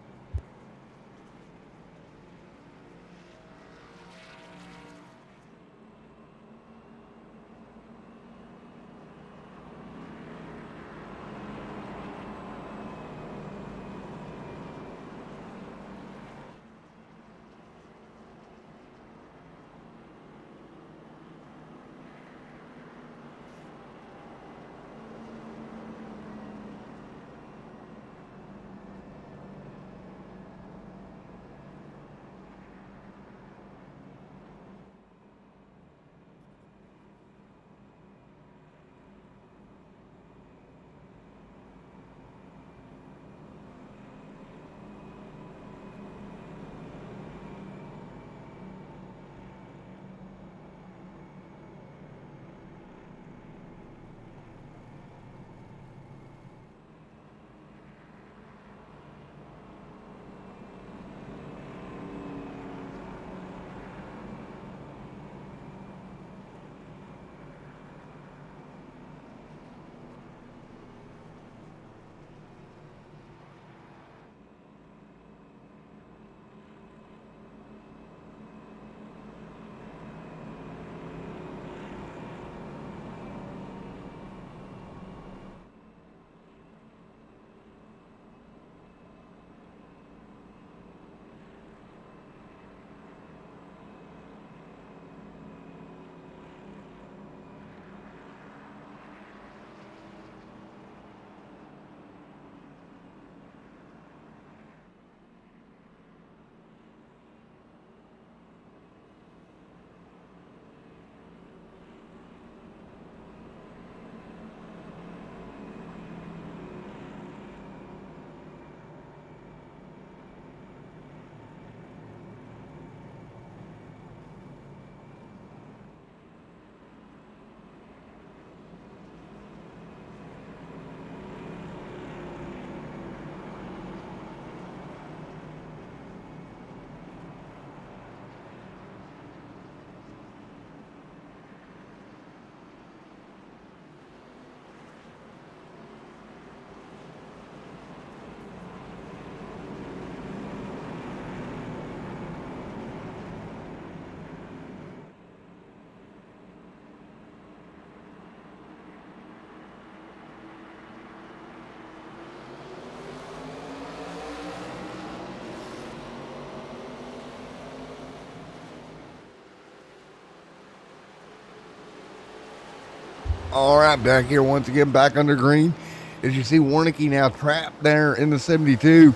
All right, back here once again, back under green. As you see, Warnicki now trapped there in the 72.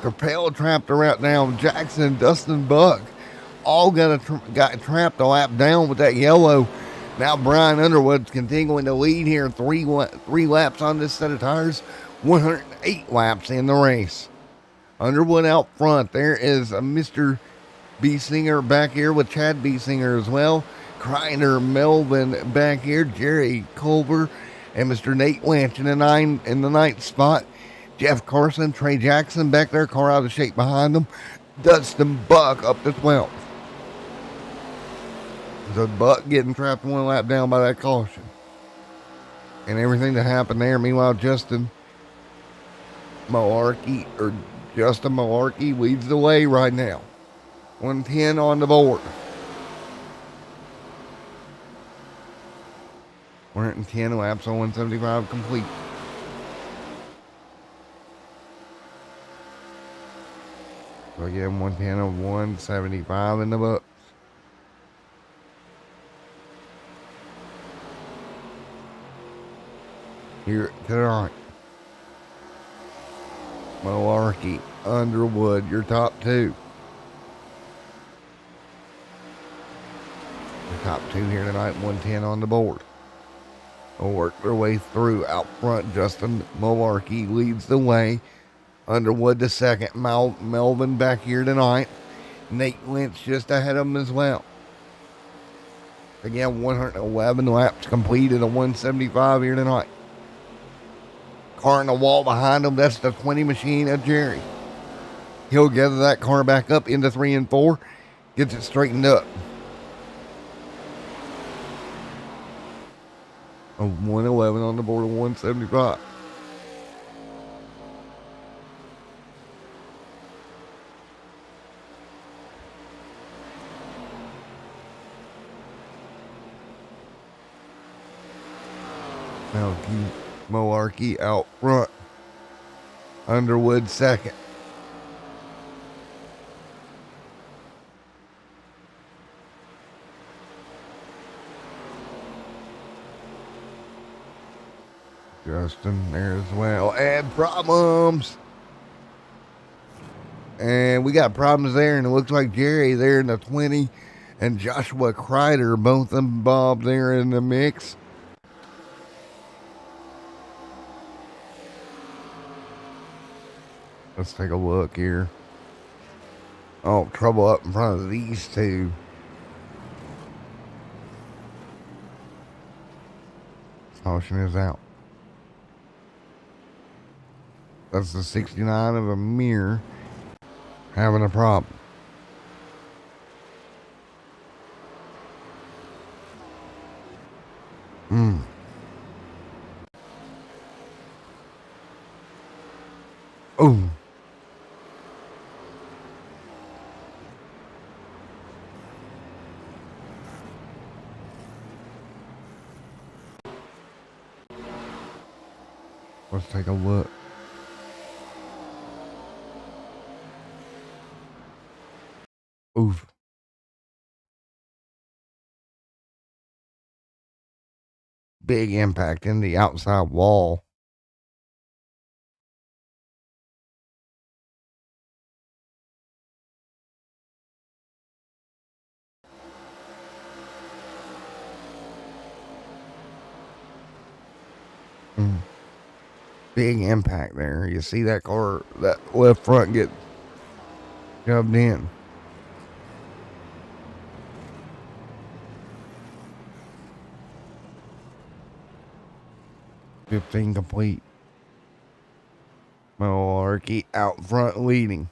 Capel trapped around down. Jackson, Dustin Buck, all got trapped a lap down with that yellow. Now Brian Underwood's continuing to lead here. Three laps on this set of tires. 108 laps in the race. Underwood out front. There is a Mr. B. Singer back here with Chad B. Singer as well. Kreiner, Melvin back here. Jerry Culver and Mr. Nate Lynch in the ninth spot. Jeff Carson, Trey Jackson back there. Car out of shape behind them. Dustin Buck up to 12th. So Buck getting trapped one lap down by that caution. And everything that happened there. Meanwhile, Justin Malarkey leads the way right now. 110 on the board. 110 laps on 175 complete. So again, 110 of 175 in the books. Here tonight. Malarkey, Underwood, your top two. The top two here tonight, 110 on the board. They'll work their way through. Out front, Justin Malarkey leads the way. Underwood the second. Melvin back here tonight. Nate Lynch just ahead of him as well. Again, 111 laps completed on 175 here tonight. Car in the wall behind him, that's the 20 machine of Jerry. He'll gather that car back up into 3 and 4, gets it straightened up. A 111 on the board of 175. Now Malarkey out front. Underwood second. Justin there as well. And problems. And we got problems there, and it looks like Jerry there in the 20 and Joshua Kreider, both involved there in the mix. Let's take a look here. Oh, trouble up in front of these two. Caution is out. That's the 69 of Amir having a problem. Oh. Let's take a look. Oof. Big impact in the outside wall. Big impact there. You see that car, that left front get shoved in. $15 complete. Malarkey out front leading.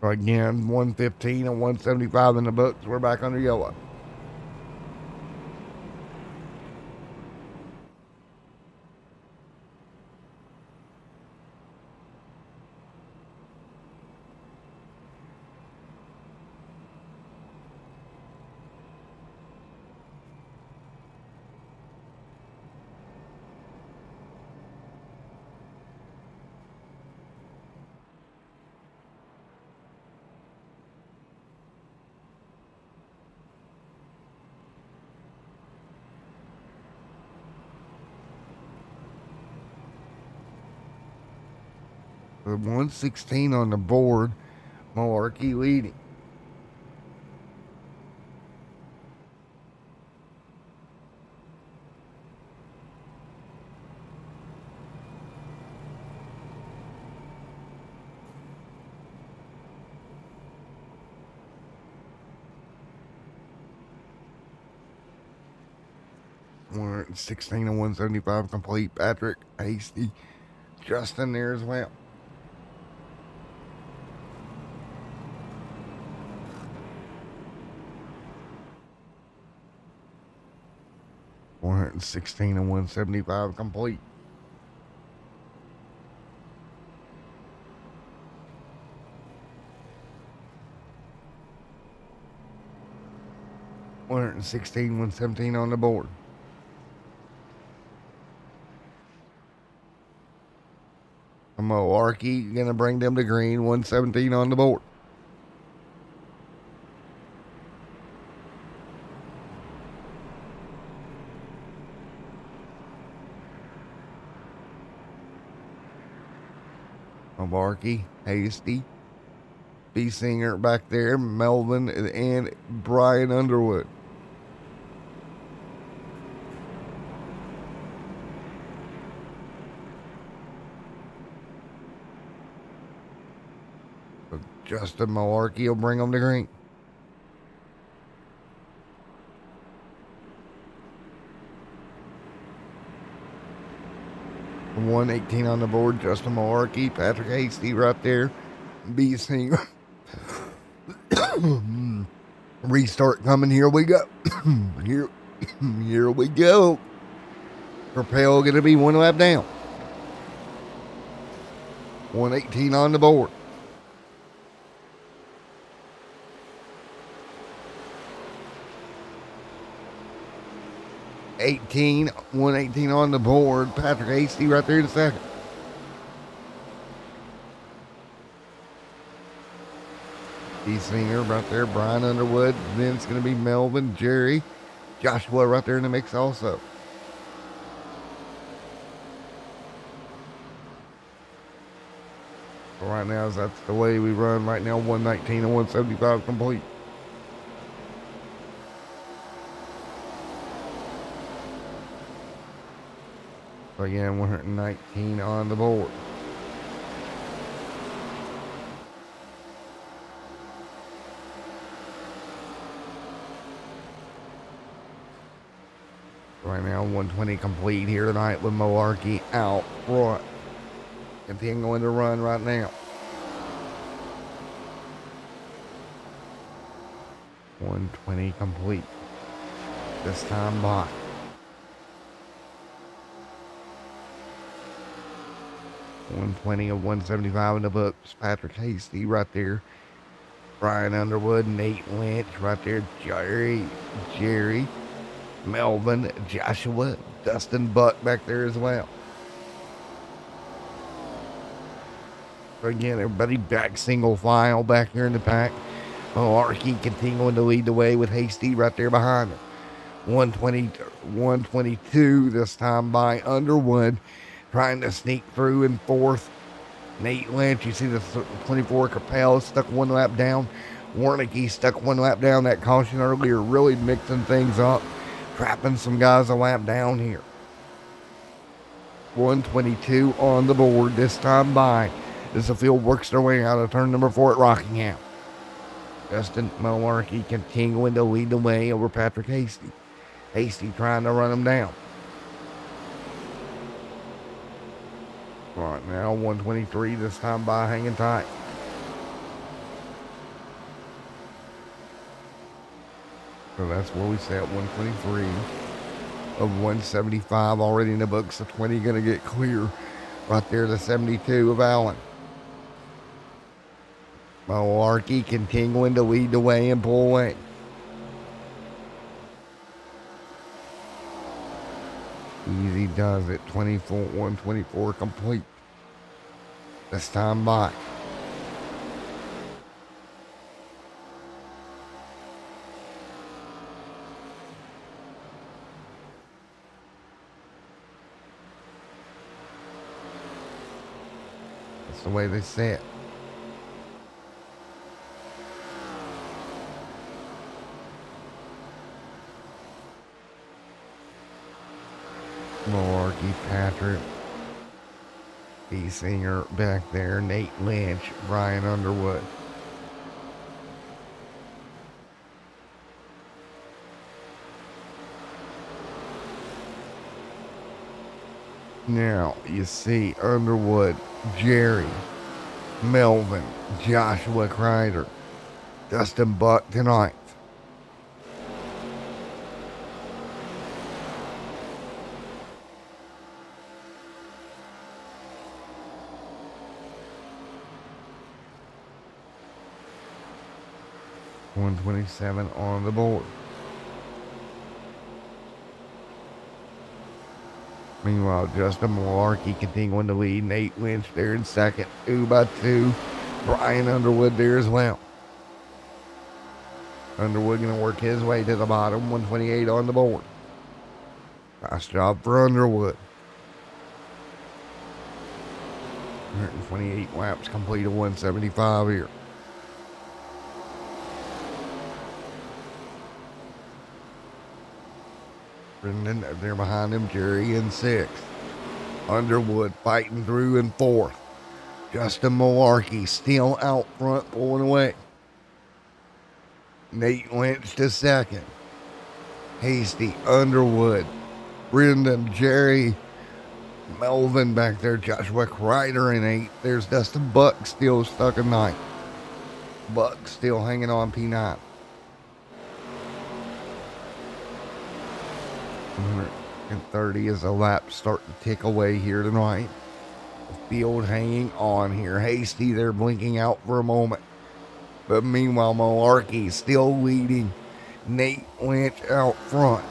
So again, 115 and 175 in the books. We're back under yellow. The 116 on the board, Malarkey leading. 116 and 175 complete. Patrick Hasty, Justin there as well. $116 and 175 complete. $116, 117 on the board. Malarkey gonna bring them to green. 117 on the board. Malarkey, Hasty, B. Singer back there, Melvin and Brian Underwood. Justin Malarkey will bring them to green. $118 on the board. Justin Malarkey, Patrick Hasty right there. B. Singer. Restart coming. Here we go. Here we go. Propel going to be one lap down. 118 on the board. $118 on the board. Patrick Hasty right there in the second. D. Singer right there. Brian Underwood. Then it's going to be Melvin, Jerry, Joshua right there in the mix also. So right now, that's the way we run right now. 119 and 175 complete. So again, 119 on the board. Right now, 120 complete here tonight with Malarkey out front. Continuing to run right now. 120 complete. This time by. 120 of 175 in the books. Patrick Hasty right there. Brian Underwood, Nate Lynch right there. Jerry, Melvin, Joshua, Dustin Buck back there as well. So again, everybody back single file back here in the pack. Malarkey continuing to lead the way with Hasty right there behind him. 122 this time by Underwood. Trying to sneak through in fourth. Nate Lynch, you see the 24 Capel stuck one lap down. Warnicki stuck one lap down. That caution earlier really mixing things up. Trapping some guys a lap down here. 122 on the board this time by as the field works their way out of turn number 4 at Rockingham. Justin Malarkey continuing to lead the way over Patrick Hasty. Hasty trying to run him down. Right now, 123 this time by, hanging tight. So that's where we set 123 of 175 already in the books. The 20 going to get clear right there, the 72 of Allen. Malarkey continuing to lead the way and pull away. Easy does it. 124 complete. This time by. That's the way they say it. Malarkey, Patrick, B. Singer back there, Nate Lynch, Brian Underwood. Now you see Underwood, Jerry, Melvin, Joshua Kreider, Dustin Buck tonight. $127 on the board. Meanwhile, Justin Malarkey continuing to lead. Nate Lynch there in second, 2 by 2. Brian Underwood there as well. Underwood going to work his way to the bottom. 128 on the board. Nice job for Underwood. 128 laps complete of 175 here. Brendan there behind him, Jerry in 6th. Underwood fighting through in 4th. Justin Malarkey still out front, pulling away. Nate Lynch to 2nd. Hasty, Underwood, Brendan, Jerry, Melvin back there, Joshua Kreider in 8th. There's Dustin Buck still stuck in 9th. Buck still hanging on P9. 130 as the laps start to tick away here tonight. The field hanging on here. Hasty there blinking out for a moment. But meanwhile, Malarkey still leading. Nate Lynch out front.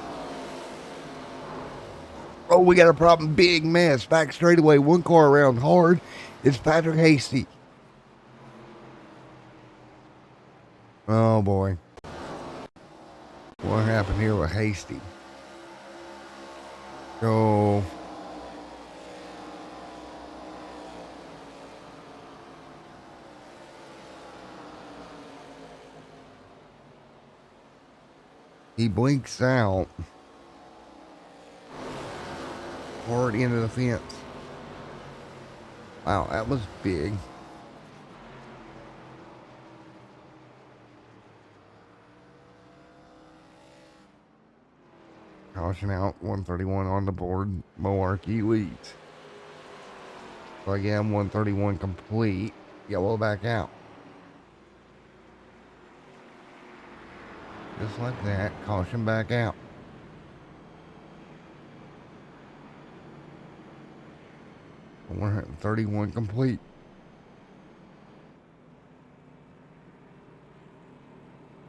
Oh, we got a problem. Big mess. Back straightaway. One car around hard. It's Patrick Hasty. Oh, boy. What happened here with Hasty? So, he blinks out hard into the fence. Wow, that was big. Caution out, 131 on the board. Malarkey leads. So again, 131 complete. Yellow back out. Just like that. Caution back out. We're at 31 complete.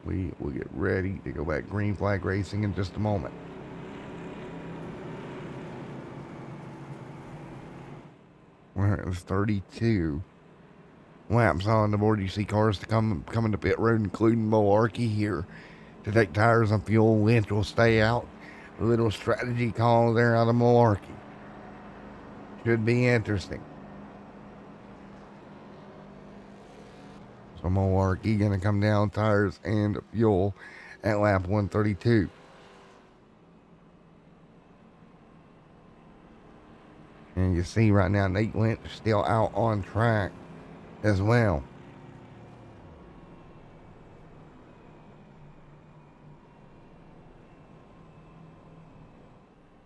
We will get ready to go back green flag racing in just a moment. We're at 32 laps on the board. You see cars coming to pit road, including Malarkey here to take tires and fuel. Lynch will stay out. A little strategy call there out of Malarkey. Should be interesting. So Malarkey going to come down tires and fuel at lap 132. And you see right now Nate Lynch still out on track as well.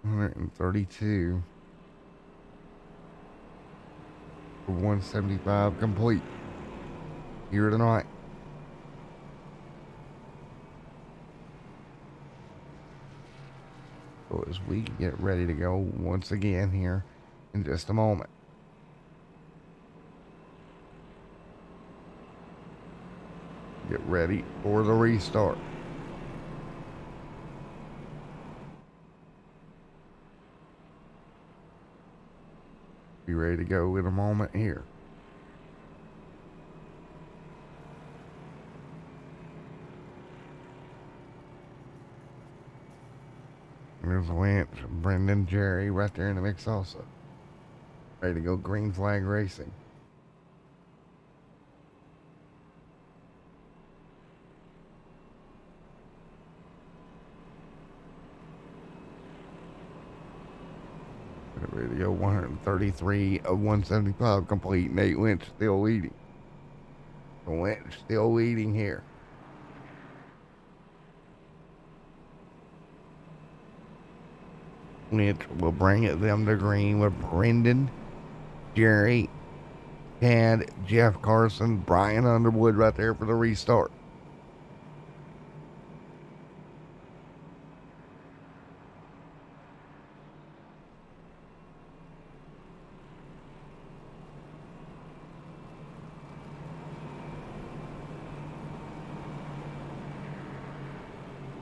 $132 for 175 complete here tonight. So as we get ready to go once again here in just a moment. Get ready for the restart. Be ready to go in a moment here. There's Lynch, Brendan, Jerry right there in the mix also. Ready to go green flag racing. Ready to go 133 of 175 complete. Nate Lynch still leading. Lynch still leading here. which will bring them to green with Brendan, Jerry, Chad, Jeff Carson, Brian Underwood right there for the restart.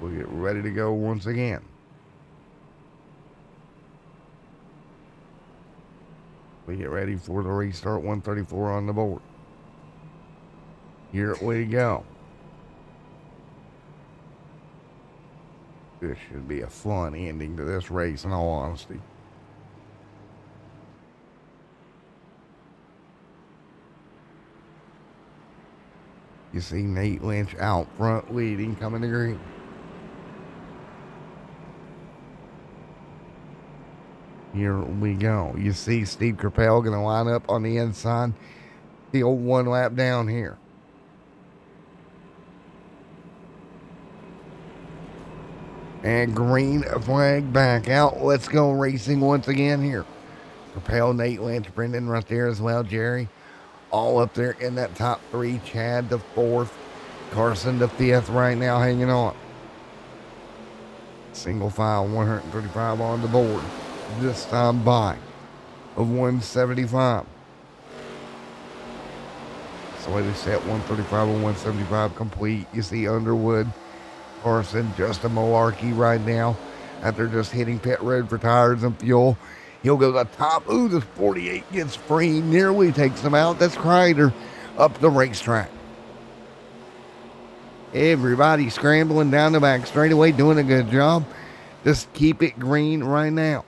We'll get ready to go once again. We get ready for the restart. 134 on the board. Here we go. This should be a fun ending to this race, in all honesty. You see Nate Lynch out front leading, coming to green. Here we go. You see Steve Capel going to line up on the inside. The old one lap down here. And green flag back out. Let's go racing once again here. Capel, Nate Lynch, Brendan right there as well. Jerry all up there in that top three. Chad the fourth. Carson the fifth right now hanging on. Single file 135 on the board. This time by of 175. So they set 135 and 175 complete. You see Underwood, Carson, Justin Malarkey right now after just hitting pit road for tires and fuel. He'll go to the top. Ooh, this 48 gets free. Nearly takes him out. That's Kreider up the racetrack. Everybody scrambling down the back straightaway, doing a good job. Just keep it green right now.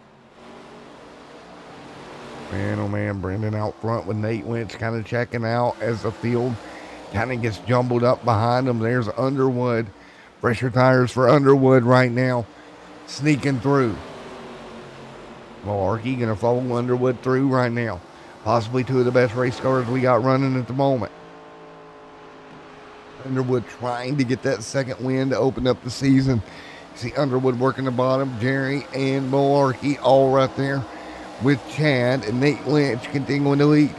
Man, oh man, Brendan out front with Nate Lynch kind of checking out as the field kind of gets jumbled up behind him. There's Underwood. Fresher tires for Underwood right now, sneaking through. Malarkey going to follow Underwood through right now. Possibly two of the best race cars we got running at the moment. Underwood trying to get that second win to open up the season. See Underwood working the bottom. Jerry and Malarkey all right there with Chad and Nate Lynch continuing to lead.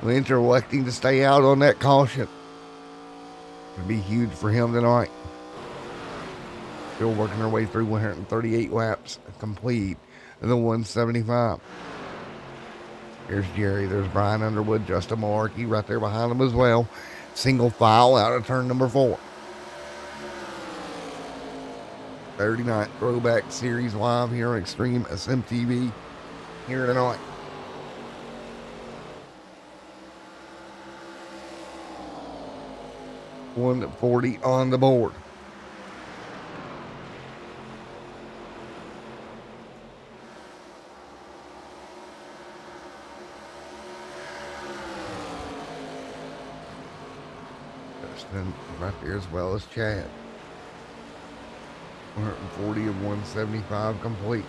Lynch electing to stay out on that caution. It'll be huge for him tonight. Still working their way through 138 laps complete of the 175. Here's Jerry. There's Brian Underwood, Justin Malarkey right there behind him as well. Single file out of turn number 4. 39th Throwback Series live here on Extreme SMTV here tonight. $140 on the board. Justin right there as well as Chad. 140 of 175 complete.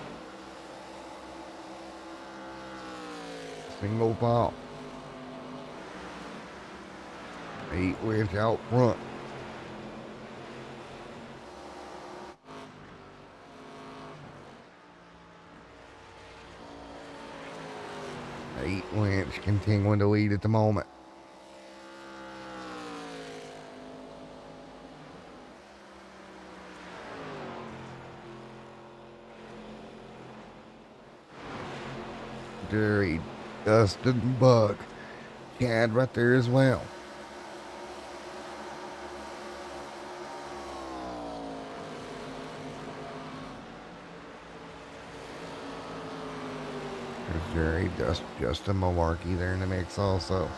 Single file. 8 Lynch out front. Lynch continuing to lead at the moment. Jerry, Dustin, Buck, Chad right there as well. There's Jerry, Justin Malarkey there in the mix also.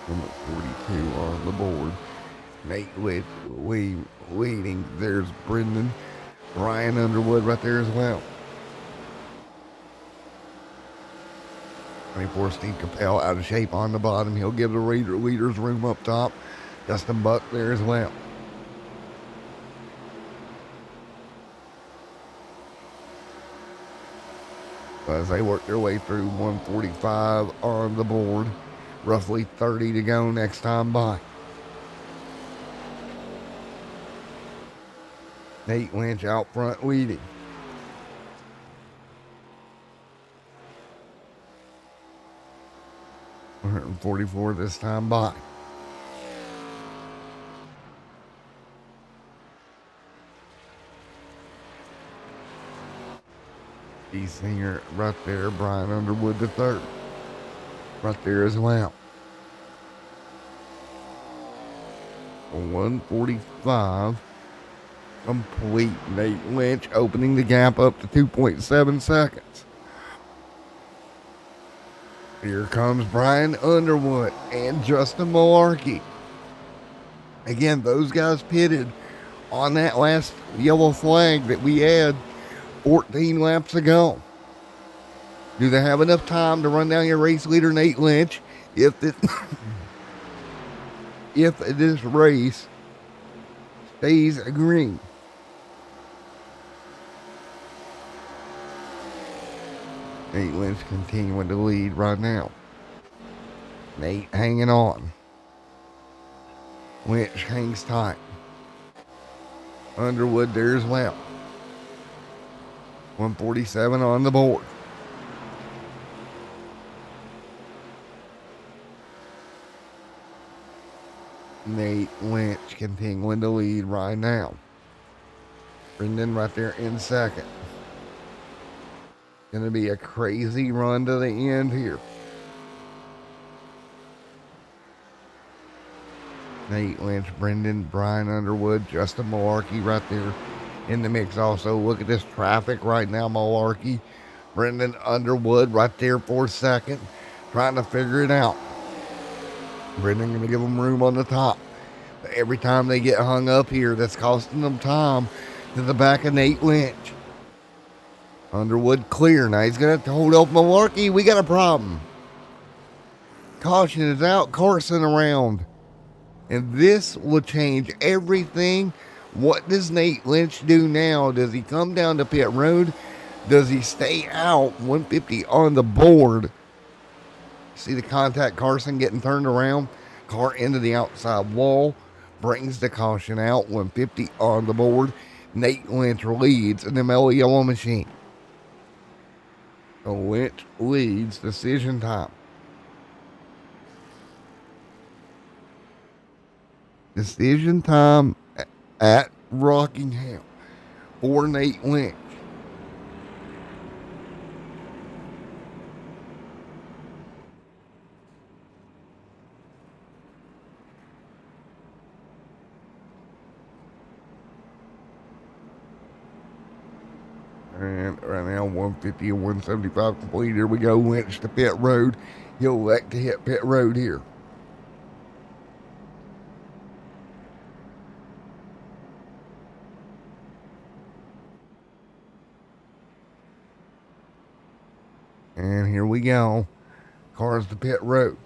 Number 42 on the board. Nate Lynch leading. There's Brendan. Brian Underwood right there as well. 24 Steve Capel out of shape on the bottom. He'll give the leaders room up top. Dustin Buck there as well. as they work their way through 145 on the board. Roughly 30 to go next time by. Nate Lynch out front leading. $144 this time by. The singer right there, Brian Underwood the third. Right there as well. 145 complete. Nate Lynch opening the gap up to 2.7 seconds. Here comes Brian Underwood and Justin Malarkey. Again, those guys pitted on that last yellow flag that we had 14 laps ago. Do they have enough time to run down your race leader, Nate Lynch, if this race stays green? Nate Lynch continuing to lead right now. Nate hanging on. Lynch hangs tight. Underwood there as well. 147 on the board. Nate Lynch continuing to lead right now. Brendan right there in second. Going to be a crazy run to the end here. Nate Lynch, Brendan, Brian Underwood, Justin Malarkey right there in the mix. Also, look at this traffic right now. Malarkey, Brendan Underwood right there for second, trying to figure it out. Brendan going to give them room on the top. But every time they get hung up here, that's costing them time to the back of Nate Lynch. Underwood clear. Now he's going to have to hold up Malarkey. We got a problem. Caution is out. Carson around. And this will change everything. What does Nate Lynch do now? Does he come down to pit road? Does he stay out? 150 on the board. See the contact, Carson getting turned around. Car into the outside wall. Brings the caution out. 150 on the board. Nate Lynch leads in the Mellow Yellow machine. So Lynch leads. Decision time. Decision time at Rockingham for Nate Lynch. And right now, 150 and 175 complete. Here we go. Lynch to pit road. He'll elect to hit pit road here. And here we go. Cars to pit road.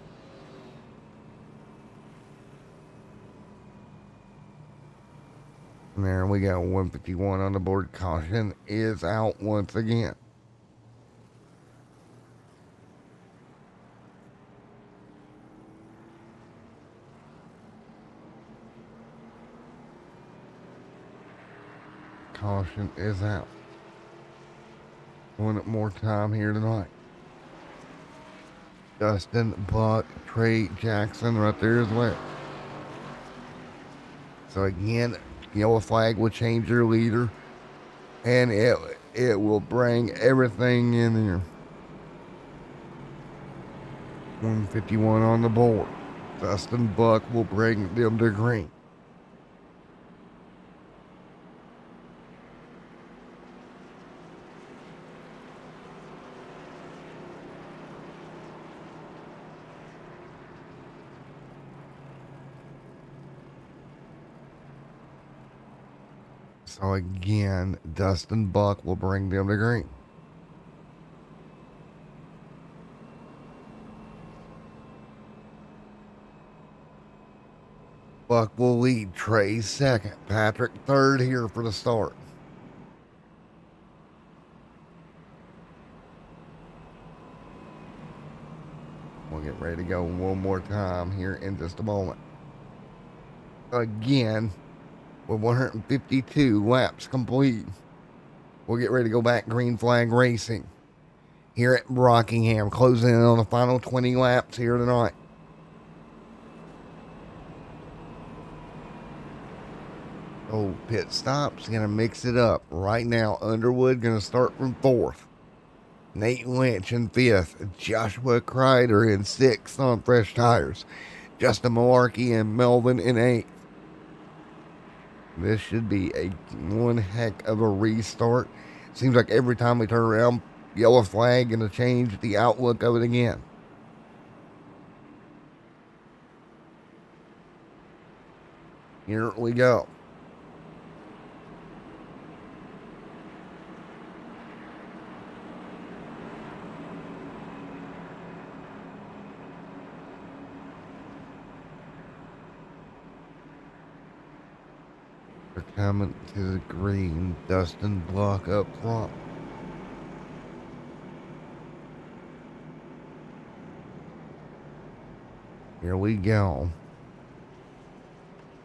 And there we go. 151 on the board. Caution is out once again. Caution is out. One more time here tonight. Dustin, Buck, Trey Jackson right there as well. So again, yellow flag will change your leader, and it will bring everything in there. 151 on the board. Dustin Buck will bring them to green. So again, Dustin Buck will bring them to green. Buck will lead. Trey second. Patrick third here for the start. Get ready to go one more time here in just a moment. Again, with 152 laps complete, we'll get ready to go back green flag racing here at Rockingham, closing in on the final 20 laps here tonight. Oh, pit stops, gonna mix it up. Right now, Underwood gonna start from 4th. Nate Lynch in 5th. Joshua Kreider in 6th on fresh tires. Justin Malarkey and Melvin in 8th. This should be one heck of a restart. Seems like every time we turn around, yellow flag gonna change the outlook of it again. Here we go. They're coming to the green. Dustin Block up front. Here we go.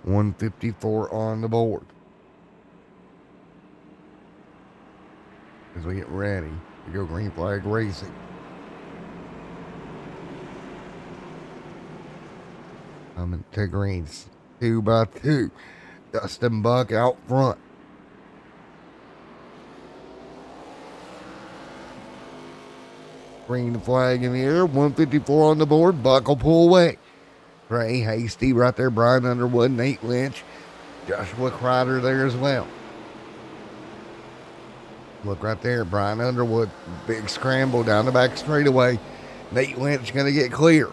154 on the board. As we get ready to go green flag racing. Coming to greens 2 by 2. Dustin Buck out front. Green flag in the air. 154 on the board. Buck will pull away. Trey Hasty right there. Brian Underwood, Nate Lynch, Joshua Kreider there as well. Look right there. Brian Underwood. Big scramble down the back straightaway. Nate Lynch going to get clear.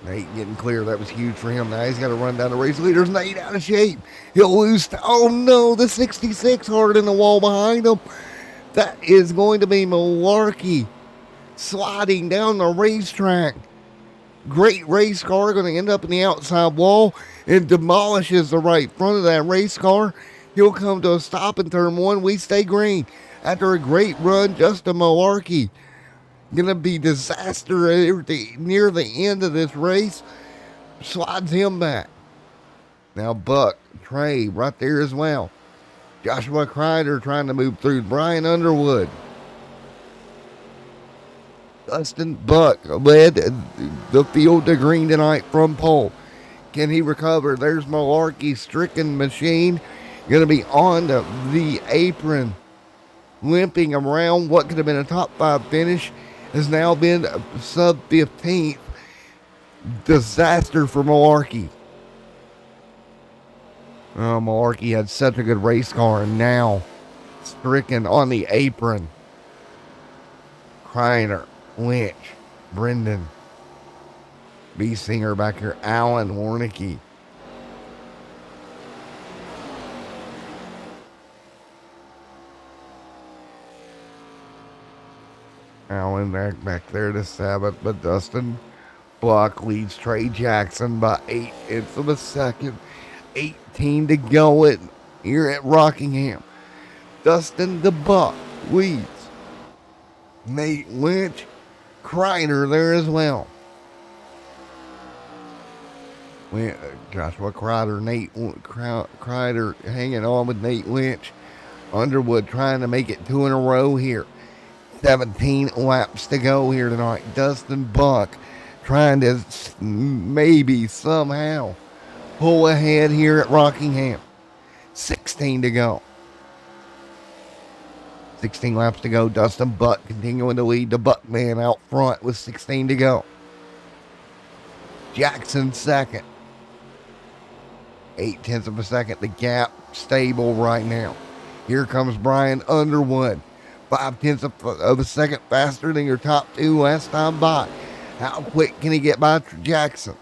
Nate getting clear. That was huge for him. Now he's got to run down the race leaders. Nate out of shape. He'll lose. Oh no, the 66 hard in the wall behind him. That is going to be Malarkey sliding down the racetrack. Great race car going to end up in the outside wall and demolishes the right front of that race car. He'll come to a stop in turn 1. We stay green. After a great run, Justin Malarkey going to be disaster near the end of this race. Slides him back. Now Buck, Trey right there as well. Joshua Kreider trying to move through. Brian Underwood. Dustin Buck led the field to green tonight from pole. Can he recover? There's Malarkey's stricken machine. Going to be on the apron. Limping around what could have been a top 5 finish. Has now been sub 15th. Disaster for Malarkey. Oh, Malarkey had such a good race car, and now stricken on the apron. Kreiner, Lynch, Brendan, B. Singer back here, Allen Warnicki. Allen back there to 7th, but Dustin Block leads Trey Jackson by 8/10 of a second. 18 to go here at Rockingham. Dustin the Buck leads. Nate Lynch, Kreiner there as well. Joshua Kreider, Nate Kreider hanging on with Nate Lynch. Underwood trying to make it 2 in a row here. 17 laps to go here tonight. Dustin Buck trying to maybe somehow pull ahead here at Rockingham. 16 to go. 16 laps to go. Dustin Buck continuing to lead the Buckman out front with 16 to go. Jackson second. 8/10 of a second. The gap stable right now. Here comes Brian Underwood. 5/10 of a second faster than your top 2 last time by. How quick can he get by Jackson?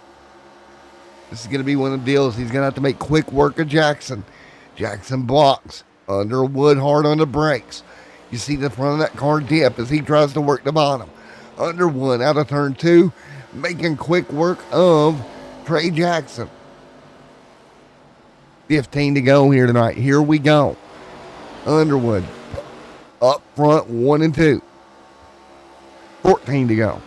This is going to be one of the deals. He's going to have to make quick work of Jackson. Jackson blocks. Underwood hard on the brakes. You see the front of that car dip as he tries to work the bottom. Underwood out of turn 2, making quick work of Trey Jackson. 15 to go here tonight. Here we go. Underwood up front, 1 and 2. 14 to go.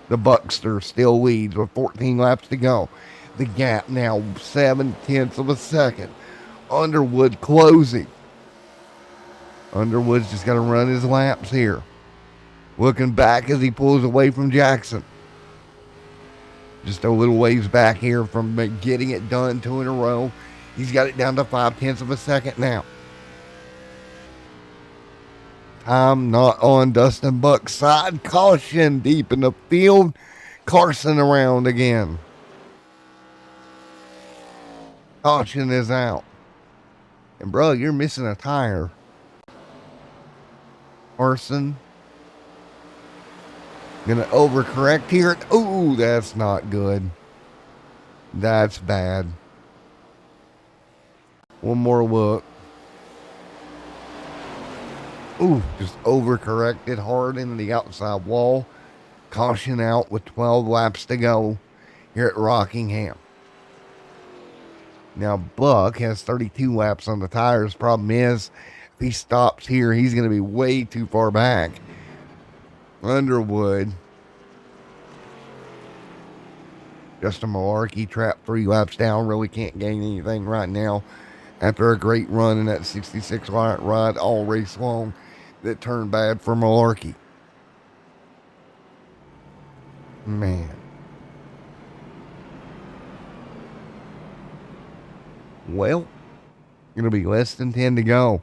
The Buckster still leads with 14 laps to go. The gap now 7/10 of a second. Underwood closing. Underwood's just got to run his laps here. Looking back as he pulls away from Jackson. Just a little ways back here from getting it done 2 in a row. He's got it down to 5/10 of a second now. Time not on Dustin Buck's side. Caution deep in the field. Carson around again. Caution is out. And bro, you're missing a tire. Carson gonna overcorrect here. Ooh, that's not good. That's bad. One more look. Ooh, just overcorrected hard into the outside wall. Caution out with 12 laps to go here at Rockingham. Now, Buck has 32 laps on the tires. Problem is, if he stops here, he's going to be way too far back. Underwood. Justin Malarkey trapped 3 laps down. Really can't gain anything right now after a great run in that 66 lap ride all race long that turned bad for Malarkey. Man. Well, going to be less than 10 to go.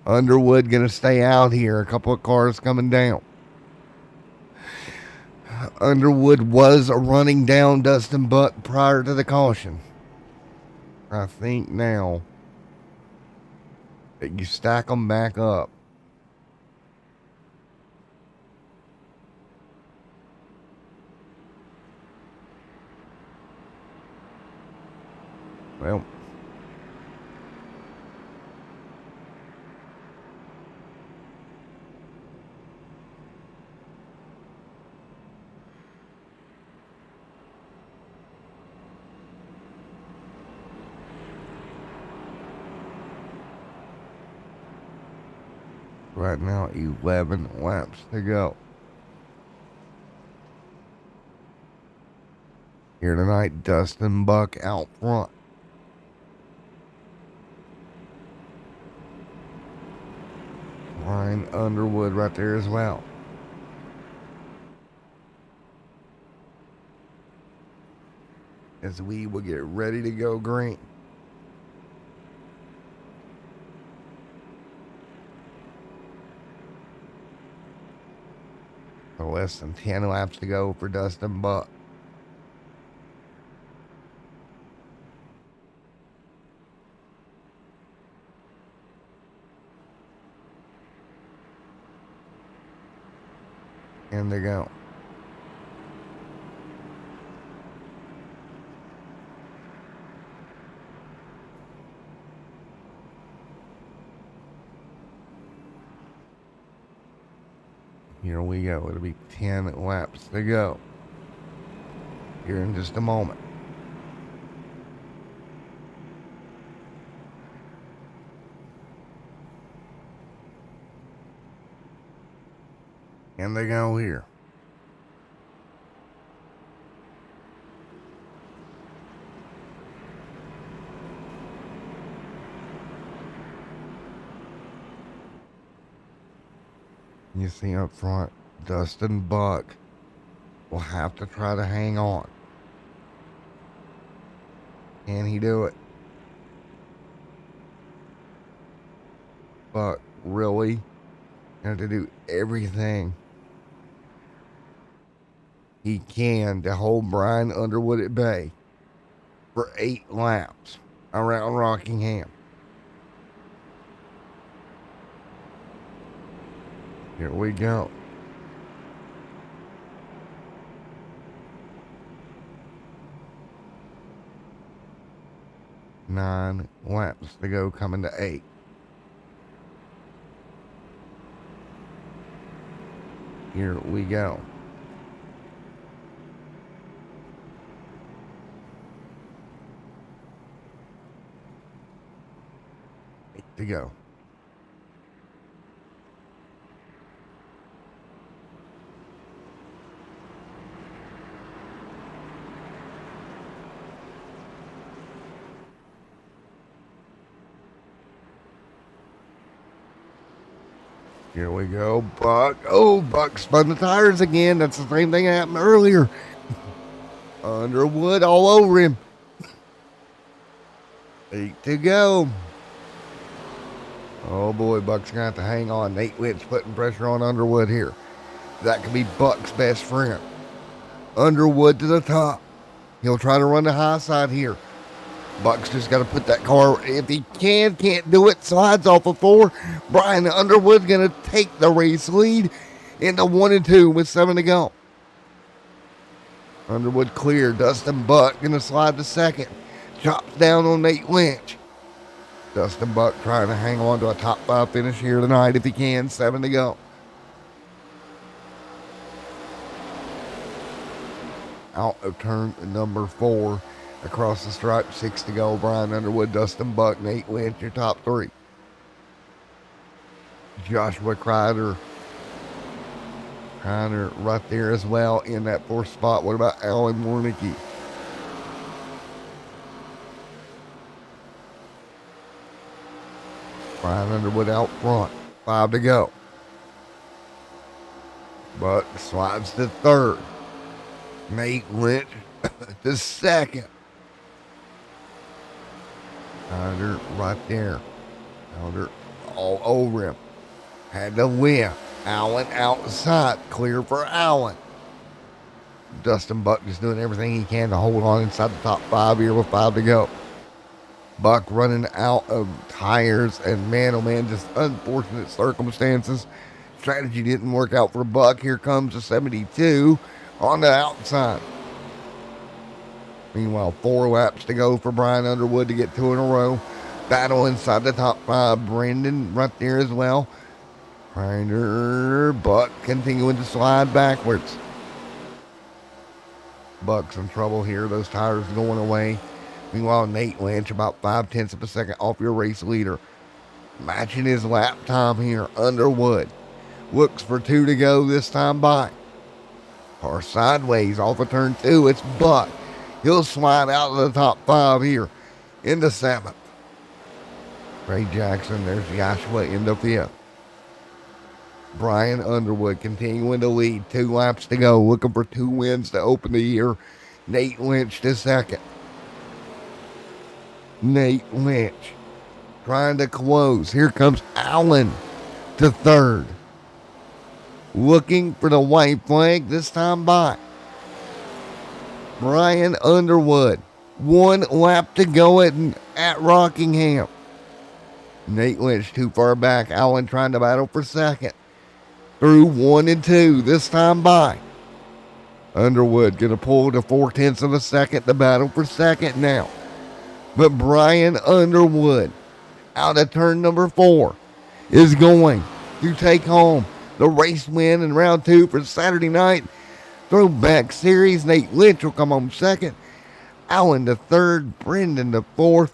Underwood going to stay out here. A couple of cars coming down. Underwood was running down Dustin Buck prior to the caution. I think now that you stack them back up. Well, right now 11 laps to go. Here tonight, Dustin Buck out front. Ryan Underwood right there as well. As we will get ready to go green. So less than 10 laps to go for Dustin Buck. And they go. Here we go. It'll be 10 laps to go. Here in just a moment. And they go here. You see up front, Dustin Buck will have to try to hang on. Can he do it? Buck really have to do everything he can to hold Brian Underwood at bay for 8 laps around Rockingham. Here we go. Nine laps to go, coming to 8. Here we go. To go. Here we go, Buck. Oh, Buck spun the tires again. That's the same thing that happened earlier. Underwood all over him. 8 to go. Oh boy, Buck's gonna have to hang on. Nate Lynch putting pressure on Underwood here. That could be Buck's best friend. Underwood to the top. He'll try to run the high side here. Buck's just got to put that car, if he can't do it, slides off of 4. Brian Underwood's going to take the race lead into 1 and 2 with 7 to go. Underwood clear. Dustin Buck going to slide to second. Chops down on Nate Lynch. Dustin Buck trying to hang on to a top 5 finish here tonight if he can. 7 to go. Out of turn number 4. Across the stripe, 6 to go. Brian Underwood, Dustin Buck, Nate Lynch, your top 3. Joshua Kreider right there as well in that 4th spot. What about Alan Warnicki? Brian Underwood out front, 5 to go. Buck slides to 3rd. Nate Lynch to 2nd. Kreider right there. Kreider all over him. Had to win. Allen outside. Clear for Allen. Dustin Buck just doing everything he can to hold on inside the top 5 here with 5 to go. Buck running out of tires, and man, oh man, just unfortunate circumstances. Strategy didn't work out for Buck. Here comes the 72 on the outside. Meanwhile, 4 laps to go for Brian Underwood to get 2 in a row. Battle inside the top 5. Brandon right there as well. Kreider, Buck continuing to slide backwards. Buck's in trouble here. Those tires going away. Meanwhile, Nate Lynch about 0.5 of a second off your race leader. Matching his lap time here. Underwood looks for 2 to go this time by. Car sideways off of turn 2. It's Buck. He'll slide out of the top 5 here into 7th. Ray Jackson, there's Joshua into 5th. Brian Underwood continuing to lead. 2 laps to go. Looking for 2 wins to open the year. Nate Lynch to 2nd. Nate Lynch trying to close. Here comes Allen to 3rd. Looking for the white flag this time by. Brian Underwood. 1 lap to go at Rockingham. Nate Lynch too far back. Allen trying to battle for 2nd. Through 1 and 2 this time by. Underwood going to pull to 0.4 of a second to battle for 2nd now. But Brian Underwood out of turn number 4 is going to take home the race win in round 2 for Saturday night Throwback Series. Nate Lynch will come home 2nd. Allen to 3rd. Brendan to 4th.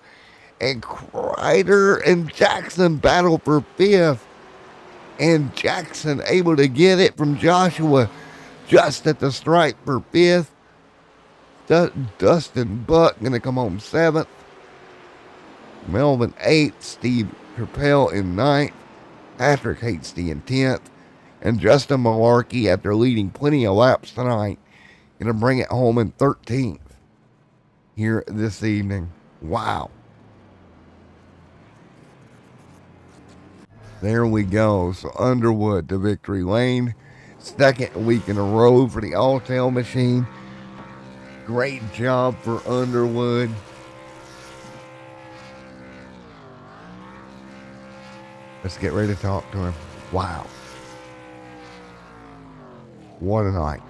And Kreider and Jackson battle for 5th. And Jackson able to get it from Joshua just at the stripe for 5th. Dustin Buck going to come home 7th. Melvin 8th. Steve Trappell in 9th. Patrick Hatesty in 10th. And Justin Malarkey, after leading plenty of laps tonight, going to bring it home in 13th here this evening. Wow. There we go. So Underwood to victory lane. 2nd week in a row for the Alltel machine. Great job for Underwood. Let's get ready to talk to him. Wow. What a night.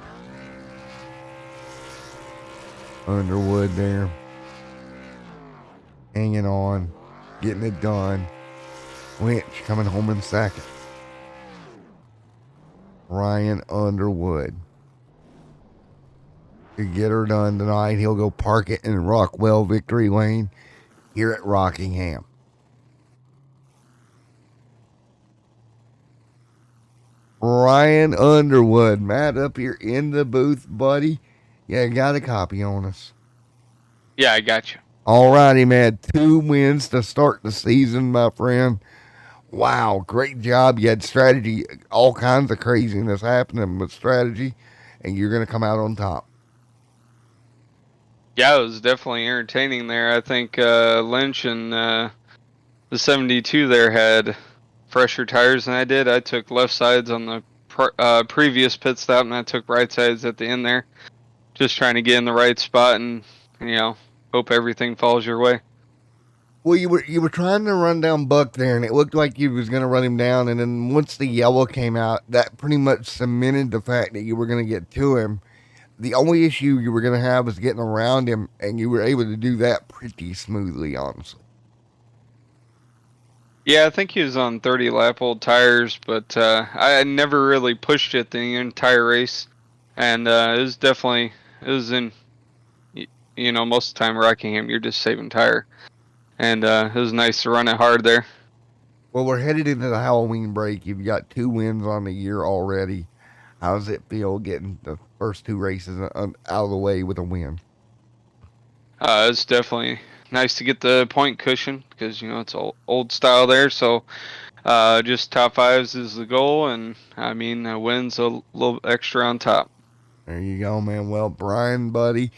Underwood there. Hanging on. Getting it done. Lynch coming home in 2nd. Ryan Underwood. To get her done tonight, he'll go park it in Rockwell Victory Lane here at Rockingham. Ryan Underwood. Matt, up here in the booth, buddy. Yeah, got a copy on us. Yeah, I got you. All righty, man. 2 wins to start the season, my friend. Wow, great job. You had strategy, all kinds of craziness happening with strategy, and you're going to come out on top. Yeah, it was definitely entertaining there. I think Lynch and the 72 there had fresher tires than I did. I took left sides on the previous pit stop, and I took right sides at the end there. Just trying to get in the right spot and, hope everything falls your way. Well, you were trying to run down Buck there, and it looked like you was going to run him down. And then once the yellow came out, that pretty much cemented the fact that you were going to get to him. The only issue you were going to have was getting around him, and you were able to do that pretty smoothly, honestly. Yeah, I think he was on 30 lap old tires, but I never really pushed it the entire race, and it was in, most of the time Rockingham, you're just saving tire, and it was nice to run it hard there. Well, we're headed into the Halloween break. You've got 2 wins on the year already. How does it feel getting the first 2 races out of the way with a win? It's definitely nice to get the point cushion because it's old style there. So just top 5s is the goal, and I mean a win's a little extra on top. There you go, man. Well, Brian, buddy,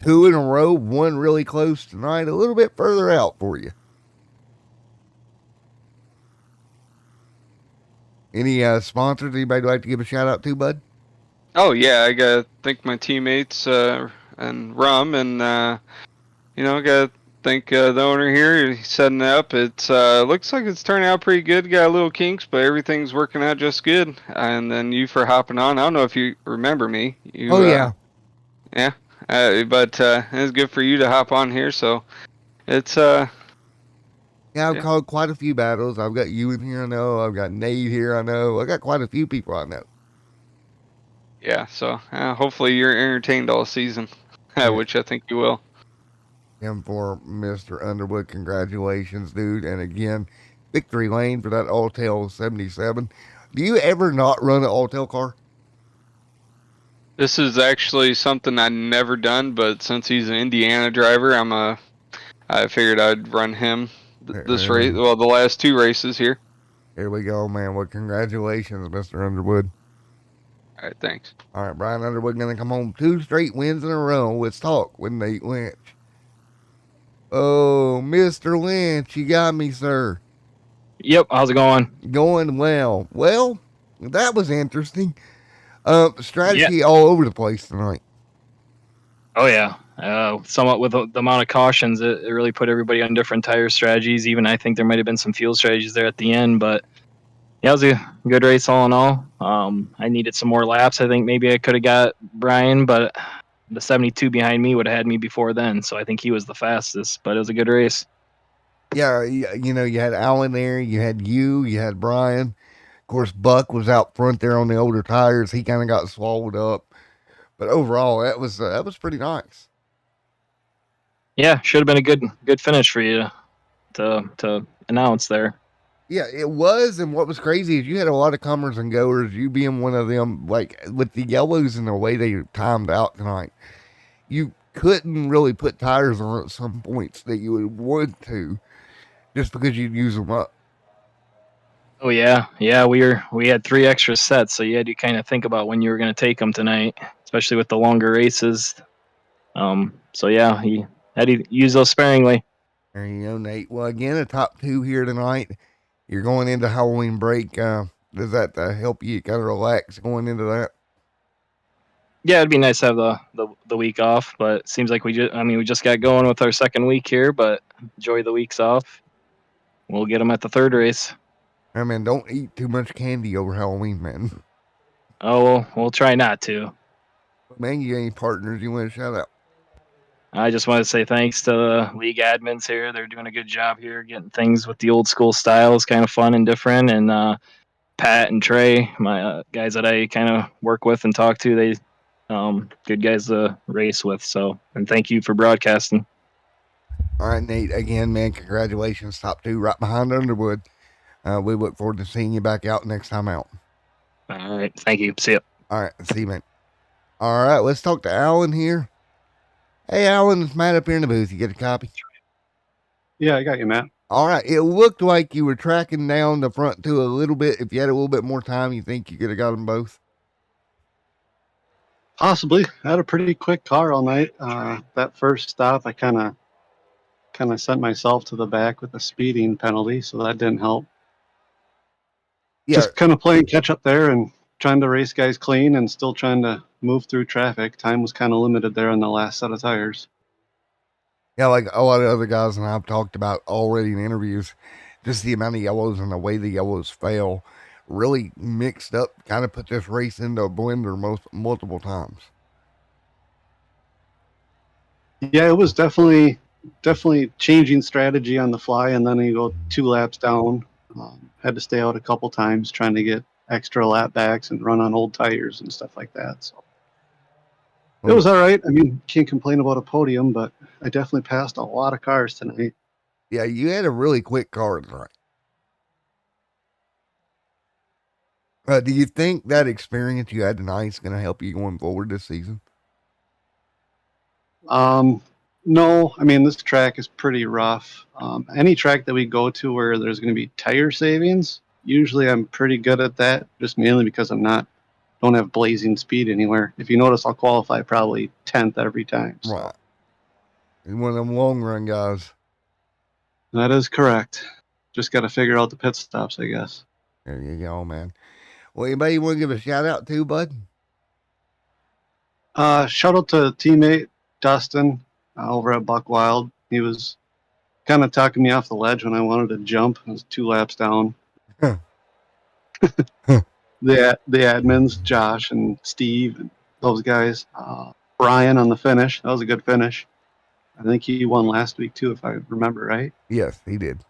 2 in a row, 1 really close tonight, a little bit further out for you. Any sponsors anybody like to give a shout out to, bud? Oh yeah, I gotta thank my teammates and Rum, and gotta thank the owner here. He's setting it up. It's looks like it's turning out pretty good. Got a little kinks, but everything's working out just good. And then you for hopping on. I don't know if you remember me. Yeah. Yeah. But it's good for you to hop on here. So it's Yeah, I've called quite a few battles. I've got you in here, I know. I've got Nate here, I know. I got quite a few people I know. Yeah, so hopefully you're entertained all season, which I think you will. And for Mr. Underwood, congratulations, dude. And again, victory lane for that Alltail 77. Do you ever not run an Alltail car? This is actually something I've never done, but since he's an Indiana driver, I figured I'd run him this race. Well, the last 2 races here. Here we go, man. Well, congratulations, Mr. Underwood. All right, thanks. All right, Brian Underwood going to come home 2 straight wins in a row. Let's talk with Nate Lynch. Oh, Mr. Lynch, you got me, sir. Yep, how's it going? Going well. Well, that was interesting. Strategy all over the place tonight. Oh, yeah. Somewhat with the amount of cautions, it really put everybody on different tire strategies. Even I think there might have been some fuel strategies there at the end, but yeah, it was a good race all in all. I needed some more laps. I think maybe I could have got Brian, but the 72 behind me would have had me before then, so I think he was the fastest, but it was a good race. Yeah, you had Alan there, you had Brian. Of course, Buck was out front there on the older tires. He kind of got swallowed up. But overall, that was pretty nice. Yeah, should have been a good finish for you to announce there. Yeah, it was. And what was crazy is you had a lot of comers and goers. You being one of them, like with the yellows and the way they timed out tonight, you couldn't really put tires on at some points that you would want to, just because you'd use them up. Oh yeah, we had 3 extra sets, so you had to kind of think about when you were going to take them tonight, especially with the longer races. So yeah, he had to use those sparingly. There you go, Nate. Well, again, a top 2 here tonight. You're going into Halloween break. Does that help you kind of relax going into that? Yeah, it'd be nice to have the week off, but it seems like we just got going with our second week here, but enjoy the weeks off. We'll get them at the 3rd race. I mean, don't eat too much candy over Halloween, man. Oh, we'll try not to. Man, you got any partners you want to shout out? I just want to say thanks to the league admins here. They're doing a good job here, getting things with the old school style is kind of fun and different. And Pat and Trey, my guys that I kind of work with and talk to, they good guys to race with. So, and thank you for broadcasting. All right, Nate. Again, man, congratulations. Top 2 right behind Underwood. We look forward to seeing you back out next time out. All right. Thank you. See you. All right. See you, man. All right. Let's talk to Alan here. Hey, Alan, it's Matt up here in the booth. You get a copy? Yeah, I got you, Matt. All right. It looked like you were tracking down the front two a little bit. If you had a little bit more time, you think you could have got them both? Possibly. I had a pretty quick car all night. That first stop, I kind of sent myself to the back with a speeding penalty, so that didn't help. Yeah. Just kind of playing catch up there and trying to race guys clean and still trying to move through traffic. Time was kind of limited there on the last set of tires. Yeah, like a lot of other guys and I've talked about already in interviews, just the amount of yellows and the way the yellows fell really mixed up, kind of put this race into a blender multiple times. Yeah, it was definitely changing strategy on the fly, and then you go 2 laps down. Had to stay out a couple times trying to get extra lap backs and run on old tires and stuff like that. So it was all right. I mean, can't complain about a podium, but I definitely passed a lot of cars tonight. Yeah, you had a really quick car tonight. Do you think that experience you had tonight is going to help you going forward this season? No, I mean, this track is pretty rough. Any track that we go to where there's going to be tire savings, usually I'm pretty good at that, just mainly because don't have blazing speed anywhere. If you notice, I'll qualify probably 10th every time. So. Right. You're one of them long run guys. That is correct. Just got to figure out the pit stops, I guess. There you go, man. Well, anybody you want to give a shout out to, bud? Shout out to teammate Dustin over at Buck Wild. He was kind of talking me off the ledge when I wanted to jump. I was 2 laps down. The admins, Josh and Steve, and those guys. Brian on the finish. That was a good finish. I think he won last week too, if I remember right. Yes, he did.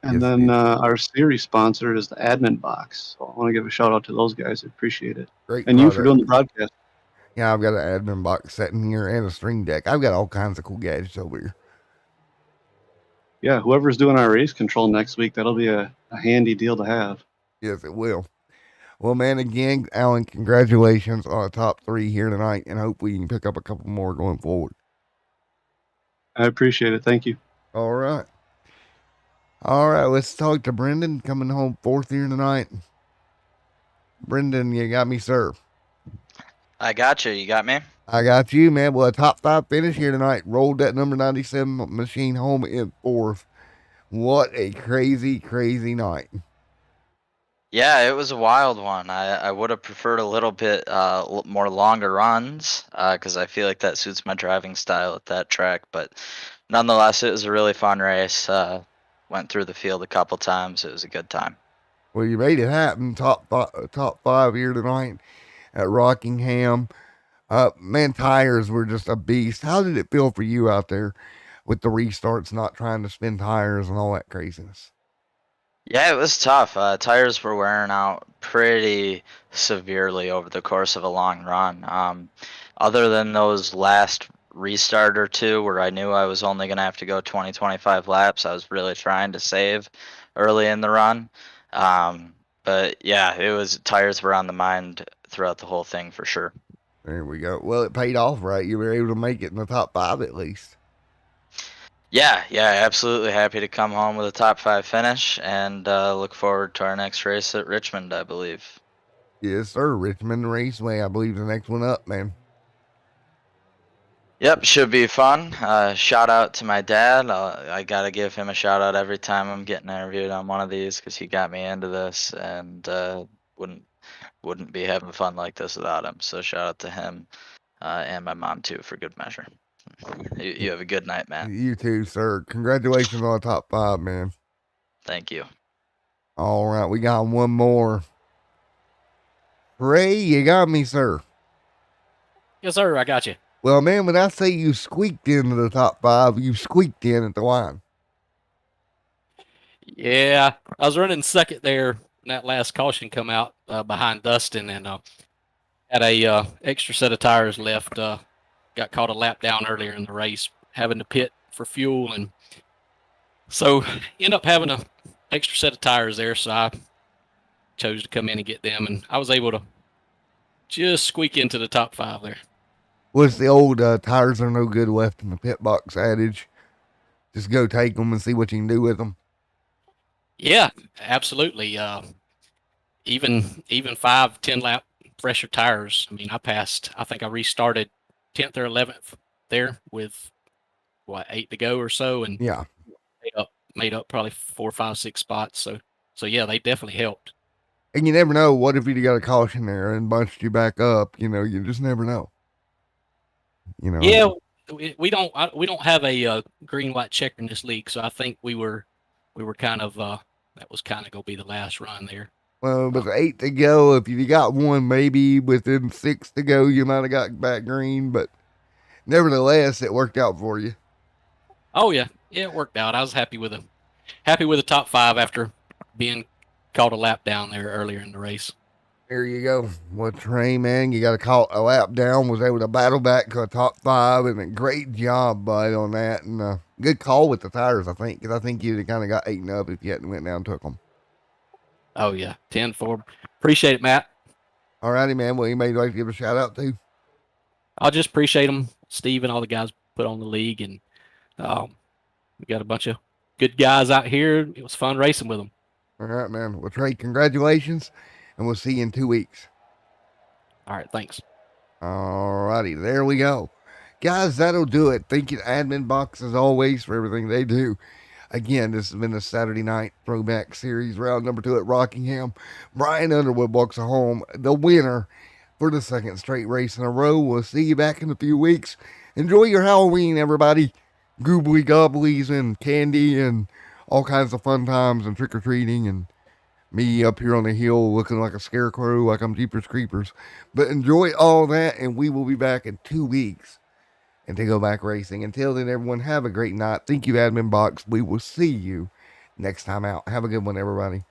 And then our series sponsor is the Admin Box. So I want to give a shout out to those guys. I appreciate it. Great And product. you for doing the broadcast. Yeah, I've got an admin box sitting here and a string deck. I've got all kinds of cool gadgets over here. Yeah, whoever's doing our race control next week, that'll be a handy deal to have. Yes, it will. Well, man, again, Alan, congratulations on the top 3 here tonight, and hopefully you can pick up a couple more going forward. I appreciate it. Thank you. All right. All right, let's talk to Brendan, coming home 4th here tonight. Brendan, you got me, sir. I got you. You got me? I got you, man. Well, a top 5 finish here tonight. Rolled that number 97 machine home in 4th. What a crazy, crazy night. Yeah, it was a wild one. I would have preferred a little bit more longer runs because I feel like that suits my driving style at that track. But nonetheless, it was a really fun race. Went through the field a couple times. It was a good time. Well, you made it happen. Top 5 here tonight at Rockingham. Man, tires were just a beast. How did it feel for you out there with the restarts, not trying to spin tires and all that craziness? Yeah, it was tough. Tires were wearing out pretty severely over the course of a long run. Other than those last restart or 2 where I knew I was only going to have to go 20-25 laps, I was really trying to save early in the run. But yeah, tires were on the mind throughout the whole thing for sure. There we go. Well, it paid off, right? You were able to make it in the top 5 at least. Yeah, absolutely happy to come home with a top 5 finish and look forward to our next race at Richmond, I believe. Yes, sir. Richmond Raceway, I believe, the next one up, man. Yep, should be fun. Shout out to my dad. I got to give him a shout out every time I'm getting interviewed on one of these because he got me into this and wouldn't be having fun like this without him. So shout out to him and my mom too for good measure. You have a good night, man. You too, sir. Congratulations on the top 5, man. Thank you. All right, we got one more. Ray, you got me, sir. Yes, sir. I got you. Well, man, when I say you squeaked into the top 5, you squeaked in at the line. Yeah, I was running second there when that last caution come out behind Dustin, and had a extra set of tires left. Got caught a lap down earlier in the race, having to pit for fuel, and so end up having a extra set of tires there. So I chose to come in and get them, and I was able to just squeak into the top 5 there. What's the old tires are no good left in the pit box adage? Just go take them and see what you can do with them. Yeah, absolutely. Even 5, 10 lap fresher tires. I mean, I think I restarted 10th or 11th there with what 8 to go or so, and Yeah. made up probably 4, 5, 6 spots. So yeah, they definitely helped. And you never know. What if you got a caution there and bunched you back up? You just never know. Yeah, we don't have a green white checker in this league, so I think we were kind of that was kind of gonna be the last run there. Well, with 8 to go, if you got one, maybe within 6 to go, you might have got back green, but nevertheless, it worked out for you. Oh yeah, it worked out. I was happy with the top 5 after being caught a lap down there earlier in the race. There you go. Well, Trey, man, you got to call a lap down. Was able to battle back to a top 5, and a great job, bud, on that. And good call with the tires, I think, because I think you'd have kind of got eaten up if you hadn't went down and took them. Oh yeah, 10-4. Appreciate it, Matt. All righty, man. Well, anybody like to give a shout out to? I'll just appreciate them, Steve, and all the guys put on the league, and we got a bunch of good guys out here. It was fun racing with them. All right, man. Well, Trey, congratulations, and we'll see you in 2 weeks. All right, thanks. All righty, there we go. Guys, that'll do it. Thank you to Admin Box, as always, for everything they do. Again, this has been the Saturday Night Throwback Series, round number 2 at Rockingham. Brian Underwood walks home the winner for the second straight race in a row. We'll see you back in a few weeks. Enjoy your Halloween, everybody. Goobly gobblies and candy and all kinds of fun times and trick-or-treating and me up here on the hill looking like a scarecrow, like I'm Jeepers Creepers. But enjoy all that, and we will be back in 2 weeks and to go back racing. Until then, everyone, have a great night. Thank you, Admin Box. We will see you next time out. Have a good one, everybody.